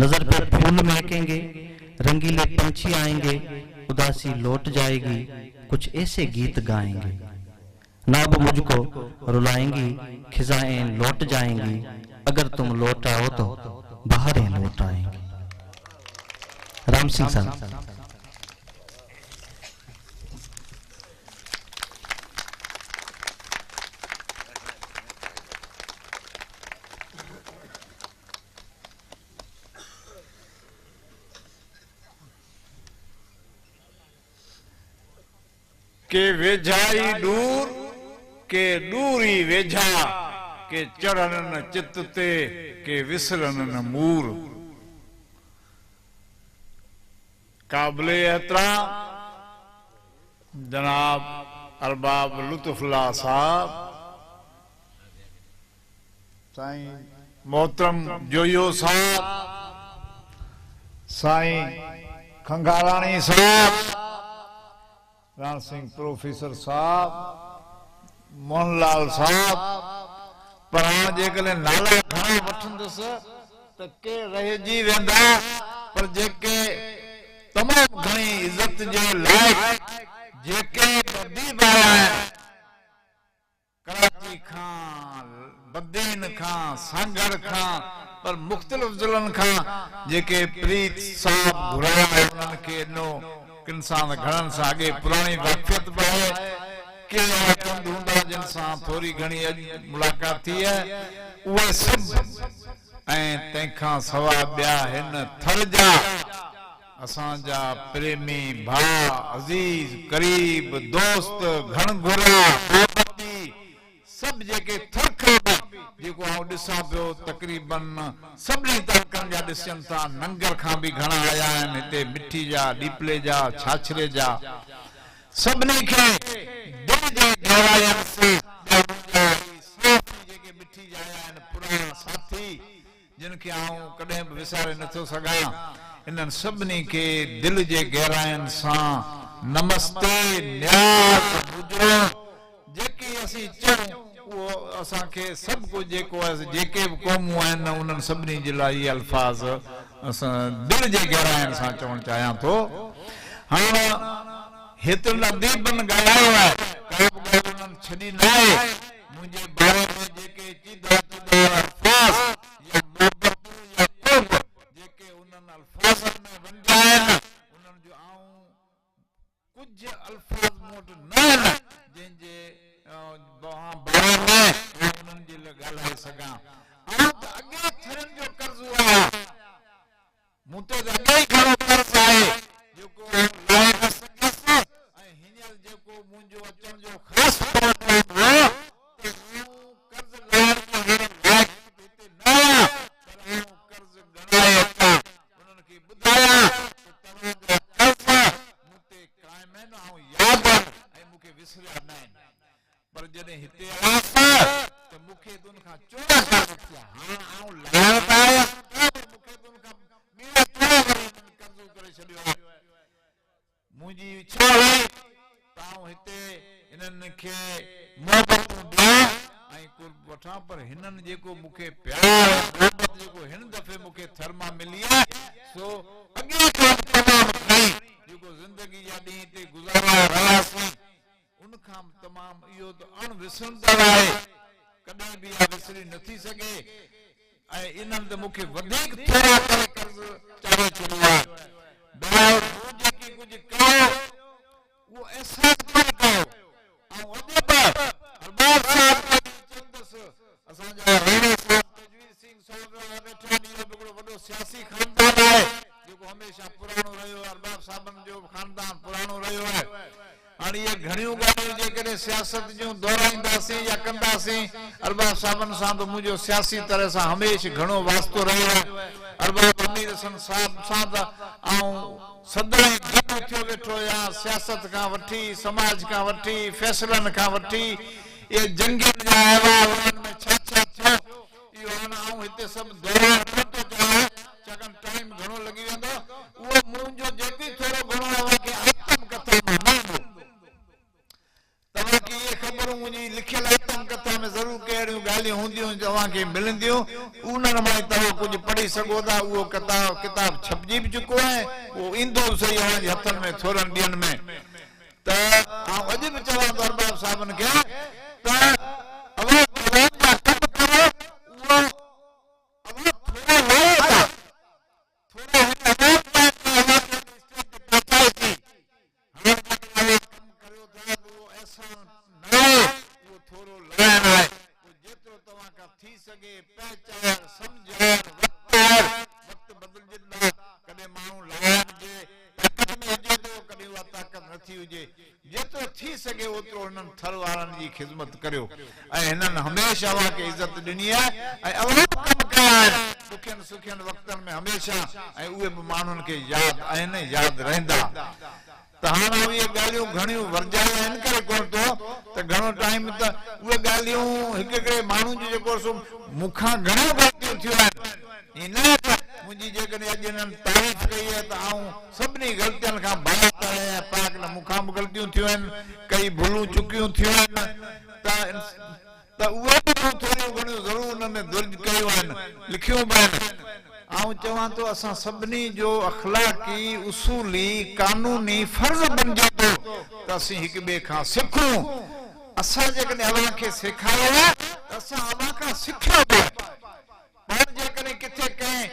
नजर पे फूल महकेंगे रंगीले पंछी आएंगे उदासी लौट जाएगी कुछ ऐसे गीत गाएंगे नाब मुझको रुलाएंगी खिजाएं लौट जाएंगी अगर तुम लौट आओ तो बहारें लौट आएंगी। राम सिंह साहब। के वेझाई दूर के दूरी वेझा के चढ़न न चित ते के विसरन न मूर काबिले एहतराम जनाब अरबाब लुत्फुल्ला साहब साईं मोहतरम जोयो साहब साईं खंगारानी साहब राम सिंह प्रोफेसर साहब मोहनलाल साहब पर जेकॾहिं नाला घणा वठंदुसि त के रहिजी वेंदा पर जेके तमामु घणी इज़त जे लाइक़ जेके तदीब आया कराची खां बदीन खां सांगड़ खां पर मुख़्तलिफ़ ज़िलनि खां जेके प्रीत साहब घुराया उन्हनि खे ॾिनो किन सां घणनि सां अॻे पुराणी वाक़िफ़ियत बि आहे के चंद हूंदा जिन सां थोरी घणी मुलाक़ात थी आहे उहे सभु ऐं तंहिंखां सवाइ ॿिया हिन थर जा असांजा प्रेमी भाउ अज़ीज़ करीब दोस्त घण घुरा सभु जेके थर खां बि जेको आउं ॾिसां पियो तक़रीबन सभिनी तबक़नि जा ॾिसनि था नंगर खां बि घणा आया आहिनि हिते मिठी जा डीपले जा छाछरे जा सभिनी खे दिलि जे गहराइनि सां जेके मिठी जा आया आहिनि पुराणा साथी जिन खे आउं कॾहिं बि विसारे नथो सघां इन्हनि सभिनी खे दिलि जे गहराइनि सां नमस्ते न्याज़ गुज़रो जेकी असीं चऊं उहो असांखे सभु कुझु जेको आहे जेके बि क़ौमूं आहिनि उन्हनि सभिनी जे लाइ इहे अल्फाज़ असां दिलि जे गहराइनि सां चवणु चाहियां थो हाणे हेतिरनि अदीबनि ॻाल्हायो आहे का बि ॻाल्हि उन्हनि छॾी न आहे मुंहिंजे बारे में जेके चीदा चीदा अल्फाज़ या मोहबतूं या क़ुर्ब जेके उन्हनि अल्फाज़नि में वंडिया आहिनि उन्हनि जो आऊं कुझु अल्फाज़ मूं वटि न आहिनि जंहिंजे बारे में उन्हनि जे लाइ ॻाल्हाए सघां आऊं त अॻे थियण जो कर्ज़ आहे मूं ते त अॻे ई घणो कर्ज़ आहे जेको लाहे न सघियसि ऐं हींअर जेको मुंहिंजो अचण जो ख़ासि प्रोग्राम हो त कर्ज़ लाहिण जो हाणे लाइक़ हिते न आहियां पर आऊं कर्ज़ ॻणाए अचां उन्हनि खे ॿुधायां त तव्हांजा कर्ज़ मूं ते क़ाइम आहिनि ऐं यादि आहिनि ऐं मूंखे विसरिया न आहिनि पर जॾहिं हिते आयसि त मूंखे तुन खां चोड़ा कर्ज़ थिया हाणे आऊं लाहिण त आयसि मूंखे तुन खां ॿीं चोड़ा वरी कर्ज़ो करे छॾियो आहे मुंहिंजी इच्छा हुई त आऊं हिते हिननि खे मोहबतूं ॾियां ऐं कुर्ब वठां पर हिननि जेको मूंखे प्यार मोहबत जेको हिन दफ़े मूंखे थर मां मिली आहे सो अॻे खां तमामु घणी जेको ज़िंदगी जा ॾींहं हिते गुज़ारिया रहियासीं उन खां तमामु इहो त अणविसरंदड़ आहे कॾहिं बि इहा विसरी नथी सघे ऐं इन्हनि त मूंखे वधीक थोरा करे कर्ज़ चाढ़े छॾियो आहे जेकी कुझु कयो अब्बासी खानदान आहे जेको हमेशह पुराणो रहियो आहे, अरबाब साहबनि जो खानदान पुराणो रहियो आहे। हाणे इहे घणियूं ॻाल्हियूं जेकॾहिं सियासत जूं दोहराईंदासीं या कंदासीं, अरबाब साहबनि सां त मुंहिंजो सियासी तरह सां हमेशह घणो वास्तो रहियो आहे। अरबाब अमीर हसन साहब सां त आऊं सदाईं गॾु थियो वेठो आहियां, सियासत खां वठी, समाज खां वठी, फ़ैसिलनि खां वठी, इहे जंगियुनि जा अहवाल, उन्हनि में छा छा थियो, इहो हाणे आऊं हिते सभु दोहराइण नथो चाहियां, छाकाणि टाइम घणो लॻी वेंदो। उहो मुंहिंजो जेकी थोरो घणो तव्हांखे आत्मकथा मां न ईंदो, तव्हांखे इहे ख़बरूं मुंहिंजी लिखियल आत्मकथा में ज़रूरु कहिड़ियूं ॻाल्हियूं हूंदियूं तव्हांखे मिलंदियूं, उन्हनि मां तव्हां कुझु पढ़ी सघो था। उहो किताब छपजी बि चुको आहे, उहो ईंदो बि सही आहे हथनि में थोरनि ॾींहंनि में। त आउं अॼु बि चवां थो अरबाब साहबनि खे त खिदमत करियो ऐं हिननि हमेशह अव्हां खे इज़त ॾिनी आहे ऐं अव्हां कम कया आहिनि ॾुखियनि सुखियनि वक़्तनि में हमेशह, ऐं उहे बि माण्हुनि खे यादि आहिनि, यादि रहंदा। त हाणे इहे ॻाल्हियूं घणियूं वरजायूं आहिनि करे कोन थो त घणो टाइम त उहे ॻाल्हियूं हिकु हिकिड़े माण्हू जी जेको मूंखां घणियूं ग़लतियूं थियूं आहिनि, इन मुंहिंजी जेकॾहिं अॼु हिननि तारीफ़ कई आहे त आऊं सभिनी ग़लतियुनि खां बात आहियां, पाक न मूंखां बि ग़लतियूं थियूं आहिनि, कई भुलूं चुकियूं थियूं आहिनि, त उहे बि थोरियूं घणियूं ज़रूरु हुन में दुर्ज कयूं आहिनि, लिखियूं बि आहिनि। आऊं चवां थो असां सभिनी जो अख़लाक़ी उसूली कानूनी फर्ज़ बणिजे थो त असीं हिक ॿिए खां सिखूं। असां जेकॾहिं अव्हां खे सेखारियो आहे त असां अव्हां खां सिखियो बि आहे। पाण जेकॾहिं किथे कंहिं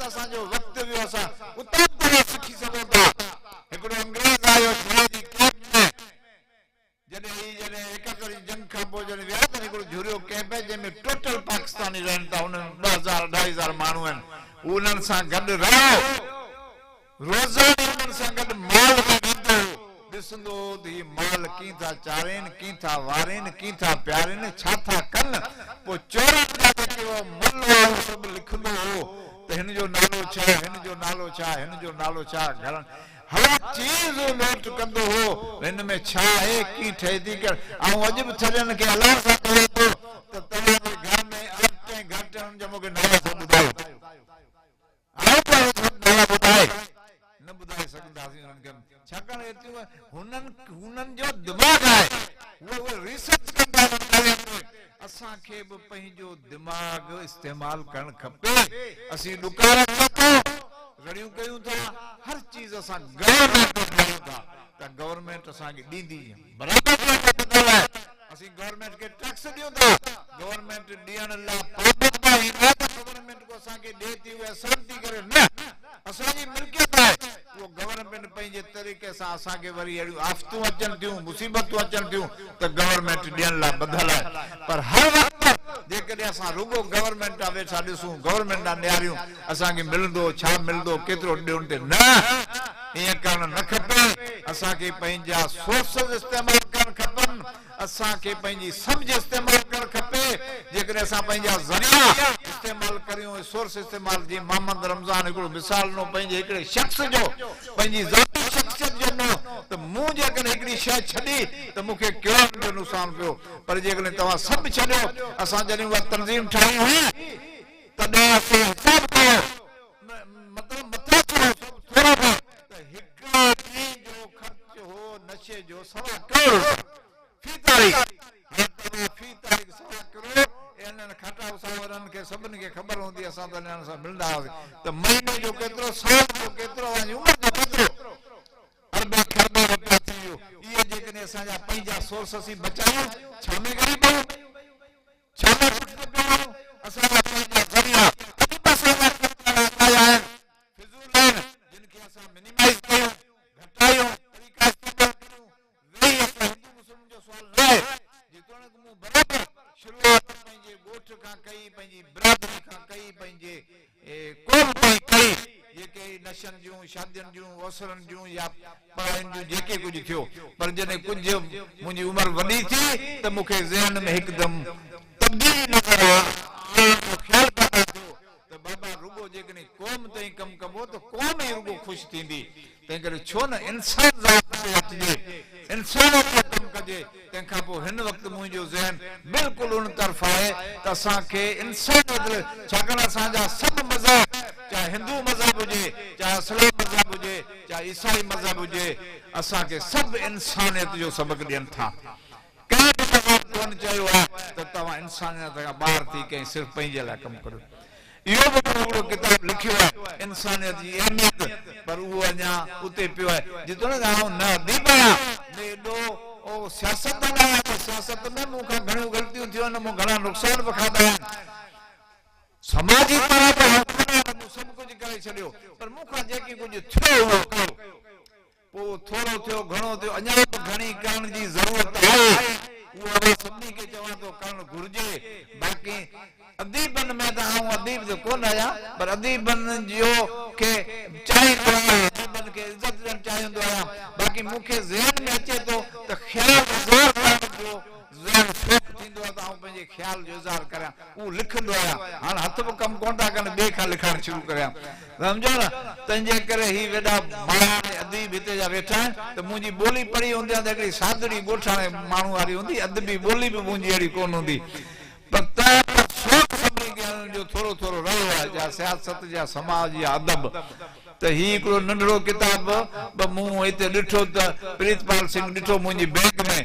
असांजो वक़्तु वियो, असां उतां सिखी सघूं था। हिकिड़ो अंग्रेज़ आयो जॾहिं एकहतरि जी जंग खां पोइ जॾहिं विया त हिकिड़ो झुरियो कैंप आहे जंहिंमें टोटल पाकिस्तानी रहनि था, हुननि 2000-2500 माण्हू आहिनि, उन्हनि सां गॾु रहियो, रोज़ाना उन्हनि सां गॾु माल में वेंदो, ॾिसंदो त हीअ माल कीअं था चाढ़नि, कीअं था वारनि, कीअं था प्यारनि, छा था कनि। पोइ चोरनि जा जेके मुल हो सभु लिखंदो हो त हिन जो नालो छा, हिन जो नालो छा, हिन जो नालो छा, घर हर चीज़ नोट कंदो हो, हिन में छा आहे, कीअं ठहे थी कर। ऐं अॼु बि थजनि खे अलाह सां चवे थो त तव्हांजे घर में अटे घटि जो मूंखे नाला सां ॿुधायो, ॿुधाए न ॿुधाए सघंदासीं हुननि खे, छाकाणि हुननि जो दिमाग़ आहे, उहे रिसर्च कंदा आहिनि। असांखे बि पंहिंजो दिमाग़ इस्तेमालु करणु खपे। असीं ॾुकार नथा, घड़ियूं कयूं था, हर चीज़ असां गवर्नमेंट ठाहियूं था त गवर्नमेंट असांखे ॾींदी बराबरि आहे। असीं गवर्नमेंट खे टैक्स ॾियूं था, गवर्नमेंट ॾियण लाइ पाबंद आहे त गवर्नमेंट को असांखे ॾिए थी, उहे असां थी करे न, असांजी मिल्कियत आहे। उहो गवर्नमेंट पंहिंजे तरीक़े सां असांखे वरी अहिड़ियूं आफ़तूं अचनि थियूं, मुसीबतूं अचनि थियूं त गवर्नमेंट ॾियण लाइ ॿधल आहे। पर हर वक़्तु जेकॾहिं असां रुगो गवर्नमेंट आहे वेठा ॾिसूं, गवर्नमेंट आहे निहारियूं, असांखे मिलंदो छा मिलंदो, केतिरो ॾियण ते, न, ईअं करणु न खपे। असांखे पंहिंजा सोर्सिस इस्तेमालु करणु खपनि, असांखे पंहिंजी सम्झ इस्तेमालु करणु खपे। जेकॾहिं असां पंहिंजा ज़रिया इस्तेमालु करियूं, सोर्स इस्तेमालु, जीअं मोहम्मद रमज़ान हिकिड़ो मिसाल ॾिनो पंहिंजे हिकिड़े शख़्स जो, पंहिंजी ज़ाती शख़्सियत जो ॾिनो त मूं जेकॾहिं हिकिड़ी शइ छॾी त मूंखे कहिड़ो जो नुक़सानु पियो। पर जेकॾहिं तव्हां सभु छॾियो, असां जॾहिं उहा तंज़ीम ठाही हुई तॾहिं असां हिसाबु कयो, मतिलबु मथां थोरो त हिकु ॾींहं जो ख़र्च हो नशे जो 1.25 करोड़ फी तारीख़, फी तारीख़ 1.25 करोड़। इन्हनि खटा सावरनि खे सभिनी खे ख़बर हूंदी, असां त हिननि सां मिलंदा हुआसीं त महीने जो केतिरो, साल जो केतिरो, उमिरि जो केतिरो, अरबे खरबे रुपया थी वियो। इहे जेकॾहिं असांजा पंहिंजा सोर्स असीं बचायूं, छा में ग़रीब आहियूं, छा में पुठिते पिया आहियूं। असांजा पंहिंजा ज़रिया असांजा आहिनि, फिज़ूल आहिनि, जिन खे असां मिनिमाइज़ कयूं, घटायूं, तरीक़ा इस्तेमालु कयूं। वेही असां हिंदू मुस्लिम जो सुवाल न आहे, जेतोणीकि मूं बराबरि शुरूआत पंहिंजे ॻोठ खां कई, पंहिंजी बिरादरी खां कई, पंहिंजे क़ौम ताईं कई, जेके नशनि जूं, शादियुनि जूं, ओसरनि जूं या पढ़ाइनि जूं जेके कुझु थियो। पर जॾहिं कुझु मुंहिंजी उमिरि वॾी थी त मूंखे ज़हन में हिकदमि तब्दीली नज़र ख़्यालु पैदा थियो त बाबा रुगो जेकॾहिं क़ौम ताईं कमु कबो त क़ौम ई रुगो ख़ुशि थींदी। तंहिं करे छो न इंसान ज़ात ते अचिजे, इंसानियत ते कमु कजे। तंहिंखां पोइ हिन वक़्तु मुंहिंजो ज़हन बिल्कुलु उन तरफ़ आहे त असांखे इंसानियत, छाकाणि असांजा सभु मज़हब, चाहे हिंदू मज़हब हुजे, चाहे इस्लाम मज़हब हुजे, चाहे ईसाई मज़हब हुजे, असांखे सभु इंसानियत जो सबक़ु ॾियनि था। कंहिं बि मज़हब कोन चयो आहे त तव्हां इंसानियत खां ॿाहिरि थी कंहिं सिर्फ़ु पंहिंजे लाइ कमु करियो। इहो बि हिकिड़ो किताब लिखियो आहे इंसानियत जी अहमियत, पर उहो अञा उते पियो आहे। जेतोणीकि आउं न अदीब आहियां, न एॾो सियासतदान आहियां, त सियासत में मूंखां घणियूं ग़लतियूं थियूं आहिनि, मूं घणा नुक़सान बि खाधा आहिनि। समाजी तौर ते मूं सभु कुझु करे छॾियो, पर मूंखां जेकी कुझु थियो उहो कयो। पोइ थोरो थियो, घणो थियो, अञा बि घणी करण जी ज़रूरत आहे। उहो सभिनी खे चवां थो करणु घुरिजे। बाक़ी अदीबनि में त आउं अदीब त कोन आहियां, पर अदीबनि जो खे चाहींदो आहियां, अदीबनि खे इज़त ॾियणु चाहींदो आहियां। बाक़ी मूंखे ज़हन में अचे थो त ख़्याल इज़हार करण जो ज़हन शौक़ थींदो आहे त आउं पंहिंजे ख़्याल जो इज़हार करियां, उहो लिखंदो आहियां। हाणे हथ बि कमु कोन था कनि, ॿिए खां लिखणु शुरू करियां, सम्झो न। तंहिंजे करे ही वेॾा माण्हू अदीब हिते जा वेठा आहिनि, त मुंहिंजी ॿोली पढ़ी हूंदी आहे त हिकिड़ी सादड़ी ॻोठाणे माण्हू वारी हूंदी, अदबी ॿोली बि मुंहिंजी अहिड़ी कोन हूंदी। पर शौक़ सभिनी खे जो थोरो थोरो रहियो आहे, या सियासत जा, समाज या अदब। त ही हिकिड़ो नंढड़ो किताब बि मूं हिते ॾिठो त प्रीतपाल सिंह ॾिठो मुंहिंजी बैंक में,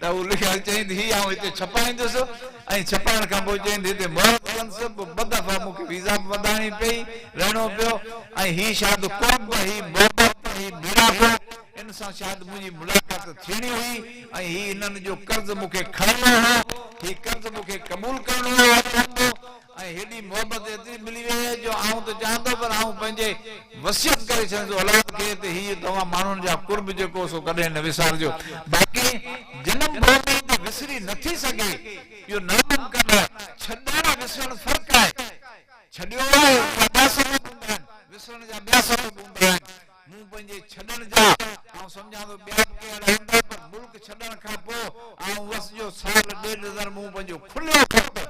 त हू लिखियलु चईंदी ही आउं हिते छपाईंदुसि, ऐं छपाइण खां पोइ चईंदी हिते मोहरत कंदुसि। पोइ ॿ दफ़ा मूंखे वीज़ा बि वधाइणी पई, रहणो पियो, ऐं ही शायदि क़ौम, ही मोहबत, ही मिलाप, इन सां शायदि मुंहिंजी मुलाक़ात थियणी हुई। ऐं ही हिननि जो कर्ज़ मूंखे खणणो हो, ही कर्ज़ मूंखे क़बूल करणो हो। ऐं हेॾी मोहबत एतिरी मिली वई आहे जो आउं त चाहींदो, पर आउं पंहिंजे वसियत करे छॾींदो औलाद खे त हीअ तव्हां माण्हुनि जा कुर्ब जेको सो कॾहिं न विसारजो। बाक़ी जनम भूमि त विसरी नथी सघे, इहो नामुमकिन आहे। छॾण विसरण फ़र्क़ु आहे। छॾियो आहे ॿिया सबब हूंदा आहिनि, विसरण जा ॿिया सबब हूंदा आहिनि। मूं पंहिंजे छॾण जा आउं सम्झां थो ॿिया बि कहिड़ा हूंदा, पर मुल्क छॾण खां पोइ आउं वस जो साल ॾेढ हज़ार मूं पंहिंजो खुलियो ख़त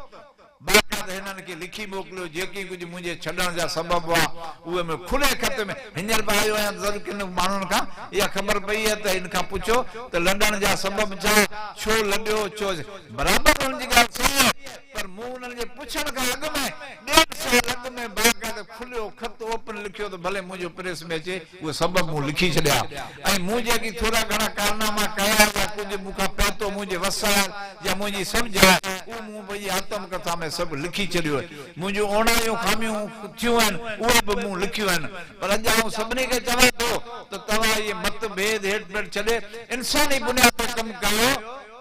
बाक़ाइदा हिननि खे लिखी मोकिलियो, जेकी कुझु मुंहिंजे छॾण जा सबब हुआ उहे में खुले ख़त में। हींअर बि आयो आहियां ज़रूरु किन माण्हुनि खां इहा ख़बर पई आहे त हिन खां पुछो त लॾण जा सबब छा, छो लॾियो, छो बराबरि हुनजी ॻाल्हि सही आहे। पर मूं हुननि जे पुछण खां अॻु में ॾेढ साल अॻु में बाक़ाइदा खुलियो ख़त ओपन लिखियो त भले मुंहिंजो प्रेस में अचे, उहे सबब मूं लिखी छॾिया। ऐं मूं जेकी थोरा घणा कारनामा कया या कुझु मूंखां पहुतो मुंहिंजे वसायल या मुंहिंजी सम्झ आहे, उहो मूं पंहिंजी आत्मकथा में सभु लिखी छॾियो आहे। मुंहिंजूं ओणायूं खामियूं थियूं आहिनि उहे बि मूं लिखियूं आहिनि। पर अॼु आउं सभिनी खे चवां थो त तव्हां इहे मतभेद हेठि पेठ छॾे इंसानी बुनियाद ते कमु कयो,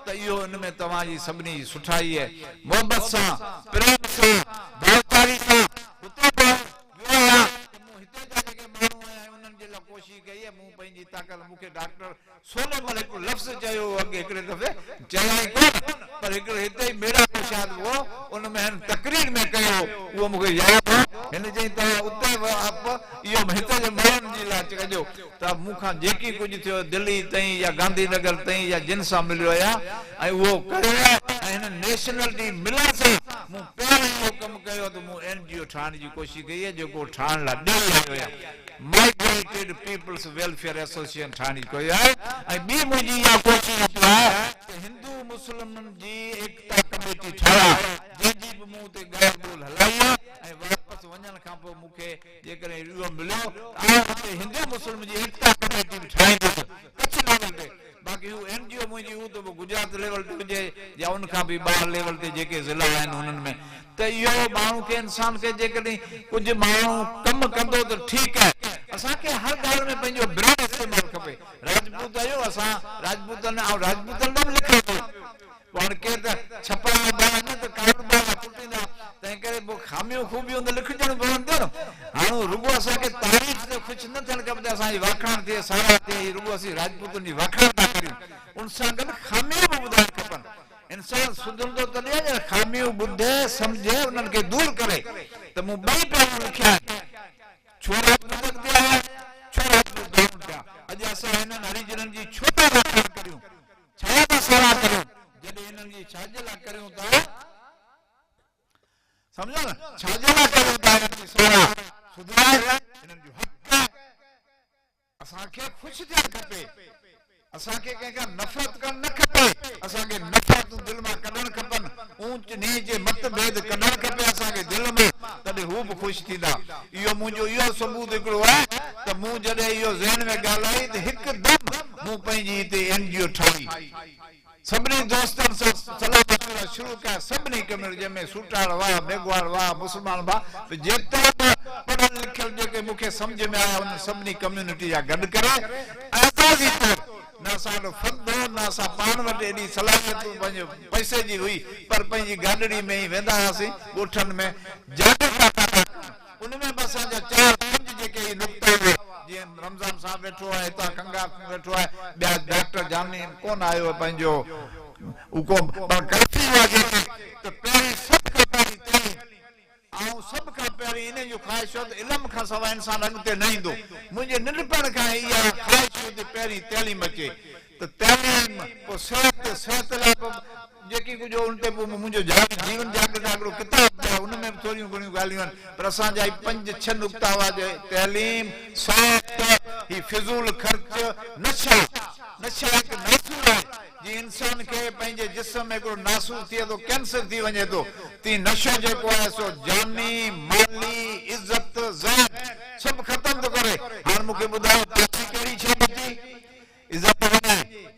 त इहो हिन में तव्हांजी सभिनी जी सुठाई आहे। मोहबत सां, प्रेम सां, भाईचारे सां हुते बि वियो आहियां। मूं हिते जा जेके माण्हू आहिनि उन्हनि जे लाइ कोशिशि कई आहे। मूं पंहिंजी ताक़त, मूंखे डॉक्टर सोनमल हिकु लफ़्ज़ चयो अॻे हिकिड़े दफ़े, चयाई कोन, पर हिकिड़ो हिते ई मेरा शायदि उहो उन में हिन तकरीर में कयो, उहो मूंखे यादि आहे। हिन चई तव्हां उते इहो हिते जे माण्हुनि जे लाइ कजो। त मूंखां जेकी कुझु थियो दिल्ली ताईं या गांधीनगर ताईं या जिन सां मिलियो आहियां ऐं उहो कयो आहे। ऐं हिन नेशनलिटी मिलण सां मूं पहिरियों इहो कमु कयो त मूं NGO ठाहिण जी कोशिशि कई आहे, जेको ठाहिण लाइ ॾेई आयो आहियां। माइग्रेटेड पीपल्स वेलफेयर एसोसिएशन ठाहिण जी कोई आहे। ऐं ॿी मुंहिंजी इहा कोशिशि आहे त हिंदू मुस्लिमनि जी एकता कमेटी ठाहियां, जंहिंजी बि मूं ते ॻाल्हि ॿोल हलाई आहे। ऐं वापसि वञण खां पोइ मूंखे जेकॾहिं इहो मिलियो त हिंदू मुस्लिम जी एकता कमेटी बि ठाहींदुसि कच्छ लेवल ते। बाक़ी हू NGO मुंहिंजी हू त गुजरात लेवल ते हुजे या उनखां बि ॿाहिरि लेवल ते जेके ज़िला आहिनि हुननि में। त इहो माण्हू खे इंसान खे जेकॾहिं कुझु माण्हू कमु कंदो त ठीकु आहे। असांखे हर ॻाल्हि में पंहिंजो ब्रेन इस्तेमालु खपे। राजपूत आहियो, असां राजपूतनि ऐं राजपूतनि में बि लिखियो पियो। पाण केरु त छपाईंदा आहिनि त कारोबार कुटींदा, तंहिं करे पोइ खामियूं खूबियूं त लिखजणु पवंदियूं न। हाणे रुॻो असांखे तारीफ़ ते ख़ुशि न थियणु खपे, असांजी वाखाण थिए, सारा थिए, रुॻो असीं राजपूतनि जी वाखाण था करियूं। उन सां गॾु खामियूं बि ॿुधाइणु खपनि। इंसान सुधरंदो तॾहिं न खामियूं ॿुधे सम्झे उन्हनि खे दूर करे त मूं ॿई पहिलू लिखिया छोरा थिया छोरा थिया अॼु असां हिननि हरिजननि जी छो था रखण करियूं छा था सेवा करियूं जॾहिं हिननि जी छाजे लाइ करियूं था सम्झो न छाजे लाइ करियूं था हिननि जी सेवा सुधार हिननि जो हक़ असांखे ख़ुशि थियणु खपे असांखे कंहिंखां नफ़रत करणु न खपे असांखे नफ़रतूं दिलि मां कढणु खपनि ऊंच नीच मतभेद कढणु खपे असांखे दिलि में तॾहिं हू बि ख़ुशि थींदा इहो मुंहिंजो इहो सबूत हिकिड़ो आहे त मूं जॾहिं इहो ज़हन में ॻाल्हाई त हिकदमि मूं पंहिंजी हिते NGO ठाही सभिनी दोस्तनि सां सलाह मशवरा शुरू कया सभिनी कम्युनिटी जंहिंमें सूटाड़ हुआ मेघवार हुआ मुस्लमान हुआ जेतिरा बि पढ़ियल लिखियल जेके मूंखे सम्झ में आया उन सभिनी कम्युनिटी जा गॾु करे आज़ादी तौर न असांजो फंद हो न असां पाण वटि एॾी सलाहियत पंहिंजे पैसे जी हुई पर पंहिंजी गाॾड़ी में ई वेंदा हुआसीं ॻोठनि में जागरूकता उनमें बि असांजा 4-5 जेके नुक़्ता हुआ जीअं रमज़ान साहब वेठो आहे हितां कंगा वेठो आहे ॿिया डॉक्टर जानी कोन आयो पंहिंजो काफ़ी हुआ जेके त पहिरीं सभु खां पहिरीं तइलीम ऐं सभु खां पहिरीं इन जो ख़्वाहिश हो त इल्म खां सवाइ इंसानु अॻिते न ईंदो मुंहिंजे नंढपण खां इहा ख़्वाहिश हुई त पहिरीं तइलीम अचे त तइलीम पोइ सिहत लाइ जेकी कुझु उन ते पोइ मुंहिंजो जीवन जागृत हिकिड़ो किताब आहे उन में बि थोरियूं घणियूं ॻाल्हियूं आहिनि पर असांजा 5-6 नुक़्ता हुआ तइलीम सिहत ही फिज़ूल ख़र्च नशा हिकु नासूर आहे जीअं इंसान खे पंहिंजे जिस्म में हिकिड़ो नासूर थिए थो कैंसर थी वञे थो तीअं नशो जेको आहे सो जानी माली इज़त ज़हन सभु ख़तम थो करे हाणे मूंखे ॿुधायो पैसे कहिड़ी शइ बची इज़त वञे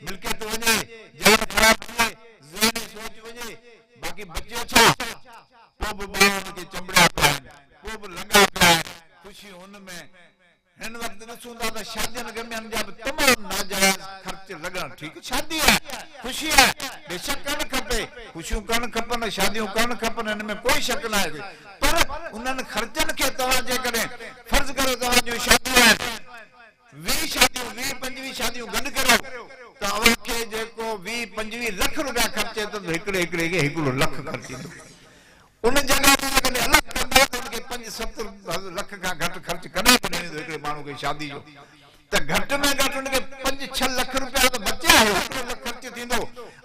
मिल्कियत वञे जान ख़राब थिए ज़हनी सोच वञे बाक़ी बचे छा पोइ बि ॿारनि खे चंबड़ा पिया आहिनि पोइ बि लॻा पिया आहिनि ख़ुशियूं हुन में हिन वक़्तु ॾिसूं था त शादियुनि गमियुनि जा बि तमामु नाजाइज़ ख़र्च लॻण ठीकु शादी आहे ख़ुशी आहे बेशक करणु खपे ख़ुशियूं करणु खपनि शादियूं करणु खपनि हिन में कोई शक न आहे पर उन्हनि ख़र्चनि खे तव्हां जेकॾहिं फर्ज़ करो तव्हांजूं शादियूं आहिनि 20-25 शादियूं गॾु करो त अव्हांखे जेको 20-25 लख रुपया ख़र्चे थो हिकिड़े खे 1 लख ख़र्चींदो उन जॻह ते जेकॾहिं अलॻि कंदा त उनखे 5-7 लख खां घटि ख़र्च कॾहिं बि न ईंदो हिकिड़े माण्हू खे शादी जो त घटि में घटि उनखे 5-6 लख रुपया त बचिया आहियो 1 लख ख़र्च थींदो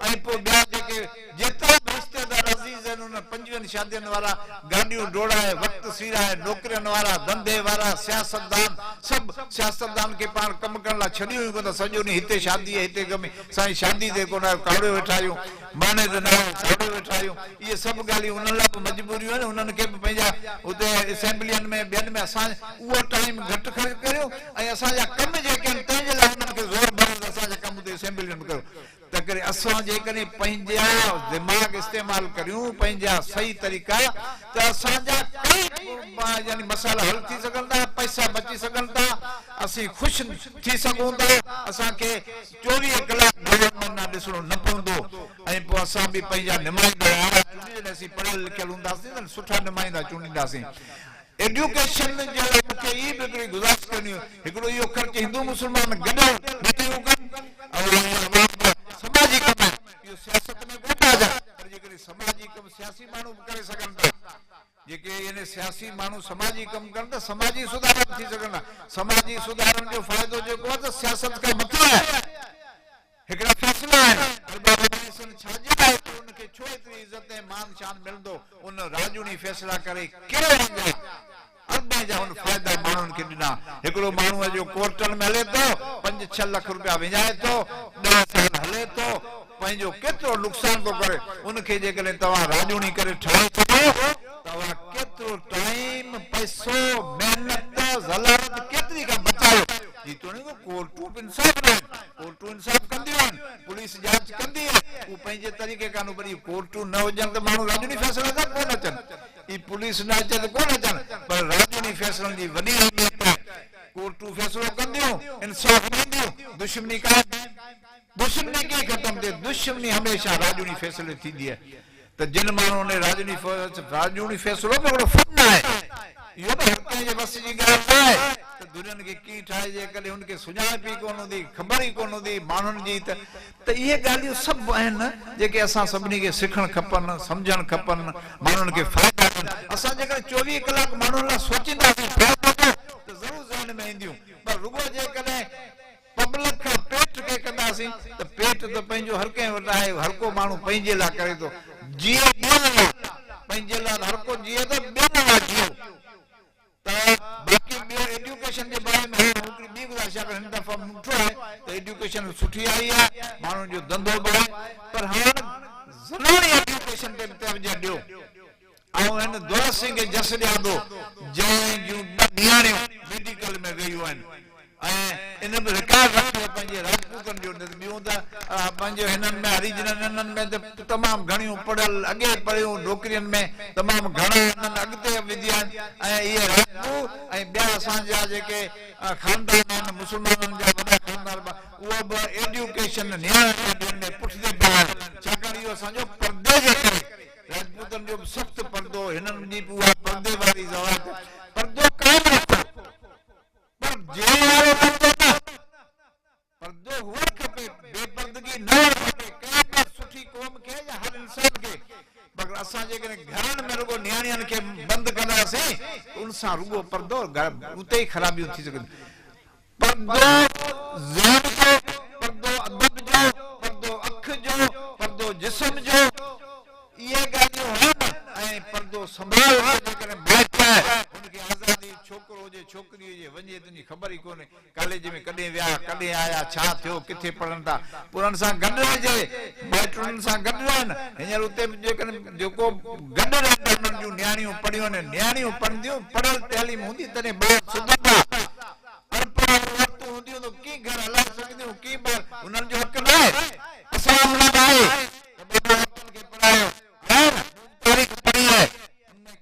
ऐं पोइ ॿिया जेके जेतिरा बि रिश्तेदार अज़ीज़ आहिनि उन 5 शादियुनि वारा गाॾियूं डोड़ाए वक़्तु सीराए नौकरियुनि वारा धंधे वारा सियासतदान सभु सियासतदान खे पाण कमु करण लाइ छॾियूं ई कोन सॼो ॾींहुं हिते शादी आहे हिते कमु साईं शादी ते कोन आयो कावड़े वेठा आहियूं माने ते न आहियो कावड़े वेठा आहियूं इहे सभु ॻाल्हियूं उन्हनि लाइ बि मजबूरियूं आहिनि उन्हनि खे बि पंहिंजा हुते असेंबलियुनि में ॿियनि में असां उहो टाइम घटि ख़र्च करियो ऐं असांजा कम जेके आहिनि तंहिंजे लाइ उन्हनि खे ज़ोर भरियो त असांजा कम हुते असेंबलियुनि में कयो त करे असां जेकॾहिं पंहिंजा दिमाग़ इस्तेमालु करियूं पंहिंजा सही तरीक़ा त असांजा कई यानी मसाला हल थी सघनि था पैसा बची सघनि था असीं ख़ुशि थी सघूं था असांखे 24 कलाक गवर्नमेंट न ॾिसणो न पवंदो ऐं पोइ असां बि पंहिंजा नुमाइंदा असीं पढ़ियल लिखियल हूंदासीं त सुठा नुमाइंदा चूंडींदासीं एजुकेशन जे लाइ मूंखे ई बि हिकिड़ी गुज़ारिश करणी हिकिड़ो इहो ख़र्च हिंदू मुस्लमान गॾु मीटिंगूं कनि समाजी कम इहो सियासत में कोन आहे पर जेकॾहिं समाजी कम सियासी माण्हू बि करे सघनि था जेके यानी सियासी माण्हू समाजी कमु कनि त समाजी सुधार थी सघनि था समाजी सुधारनि जो फ़ाइदो जेको आहे त सियासत खां मथे आहे हिकिड़ा फ़ैसिला आहिनि छाजे लाइ उनखे छो एतिरी इज़त ऐं मान शान मिलंदो उन राजूनी फ़ैसिला करे कहिड़े अरबे जा हुन फ़ाइदा माण्हुनि खे ॾिना हिकिड़ो माण्हू जो कोर्टनि में हले थो 5-6 लख रुपया विञाए थो 10 साल हले थो पंहिंजो केतिरो नुक़सान थो करे उनखे जेकॾहिं तव्हां राजूनी करे ठाहे सघो तव्हां केतिरो टाइम पैसो महिनत ज़लालत केतिरी खां बचायो कोर्टूं इंसाफ़ कोर्टूं इंसाफ़ कंदियूं आहिनि पुलिस जांच कंदी आहे उहो पंहिंजे तरीक़े कान पर इहे कोर्टूं न हुजनि त माण्हू राजूनी फ़ैसिला था कोन अचनि ई पुलिस न अचे त कोन अचनि पर राजूनी फ़ैसिलनि जी वॾी अहमियत आहे कोर्टूं फ़ैसिलो कंदियूं इंसाफ़ ॾींदियूं दुश्मनी खे ख़तम थिए दुश्मनी हमेशह राजूनी फ़ैसिले थींदी आहे त जिन माण्हू ने राजूनी फ़ैसिलो बि हिकिड़ो फन आहे इहो बि हर कंहिंजे बस जी ॻाल्हि न आहे त दुनिया खे कीअं ठाहिजे, कॾहिं हुनखे सुञाणप ई कोन हूंदी, ख़बर ई कोन हूंदी माण्हुनि जी। त इहे ॻाल्हियूं सभु आहिनि जेके असां सभिनी खे सिखणु खपनि, सम्झणु खपनि, माण्हुनि खे फ़ाइदा ॾियनि। असां जेकॾहिं 24 कलाक माण्हुनि लाइ सोचींदासीं त ज़रूरु ज़हन में ईंदियूं, पर रुॻो जेकॾहिं पब्लिक खां पेट खे कंदासीं त पेट त पंहिंजो हर कंहिं वटि आहे, हर को माण्हू पंहिंजे लाइ करे थो, जीए ॿियनि लाइ, पंहिंजे लाइ हर को जीए थो, ॿियनि लाइ जीओ। त बाक़ी ॿियो एजुकेशन जे बारे में हिकिड़ी ॿी गुज़ारिश आहे, हिन दफ़ा ॾिठो आहे त एजुकेशन सुठी आई आहे, माण्हुनि जो धंधो बि आहे, पर हाणे ज़रूरी एजुकेशन ते तवजो ॾियो। ऐं हिन दौलत सिंह खे जस ॾियां थो, जंहिं जूं नियाणियूं मेडिकल में वेयूं आहिनि ऐं इन में रिकॉर्ड रखियो पंहिंजे राजपूतनि जो, ॿियूं त पंहिंजे हिननि में हरिजननि हिननि में त तमामु घणियूं पढ़ियल, अॻे पढ़ियूं नौकिरियुनि में तमामु घणा हिननि अॻिते विधिया आहिनि। ऐं इहे राजपूत ऐं ॿिया असांजा जेके ख़ानदान आहिनि मुस्लमाननि जा वॾा ख़ानदान, उहो बि एजुकेशन नियाणियुनि में पुठिते पिया आहिनि, छाकाणि इहो असांजो परदे जे करे। राजपूतनि जो बि सख़्तु परदो, हिननि जी बि उहा परदे वारी ज़वात, परदो क़ाइमु रखो, पर जहिड़े वारो परदो न, परदो हुअणु खपे, बेपर्दगी न हुअणु खपे, कंहिं बि सुठी क़ौम खे या हर इंसान खे। मगर असां जेकॾहिं घरनि में रुॻो नियाणियुनि खे बंदि कंदासीं, उन सां रुॻो परदो उते ई ख़राबियूं थी सघनि। परदो ज़हन जो, परदो अदब जो, परदो अखि जो, परदो जिस्म जो, इहे ॻाल्हियूं आहिनि। ऐं परदो संभाल जेकॾहिं बाइक आहे, हुनखे आज़ादी, छोकिरो हुजे छोकिरी हुजे, वञे तुंहिंजी ख़बर ई कोन्हे कॉलेज में कॾहिं विया, कॾहिं आया, छा थियो, किथे पढ़नि था, पुरनि सां गॾु रहिजे, माइटनि सां गॾु रहनि। हींअर उते जेकॾहिं जेको गॾु रहनि हुननि जूं नियाणियूं पढ़ियूं आहिनि, नियाणियूं पढ़ंदियूं, पढ़ियल तइलीम हूंदी तॾहिं ॿार सुधंदा, अनपढ़ औरतूं हूंदियूं त कीअं घर हलाए सघंदियूं, कीअं ॿार, उन्हनि जो हक़ न आहे। असां उन्हनि आहे खे पढ़ायो, तारीख़ पढ़ी है,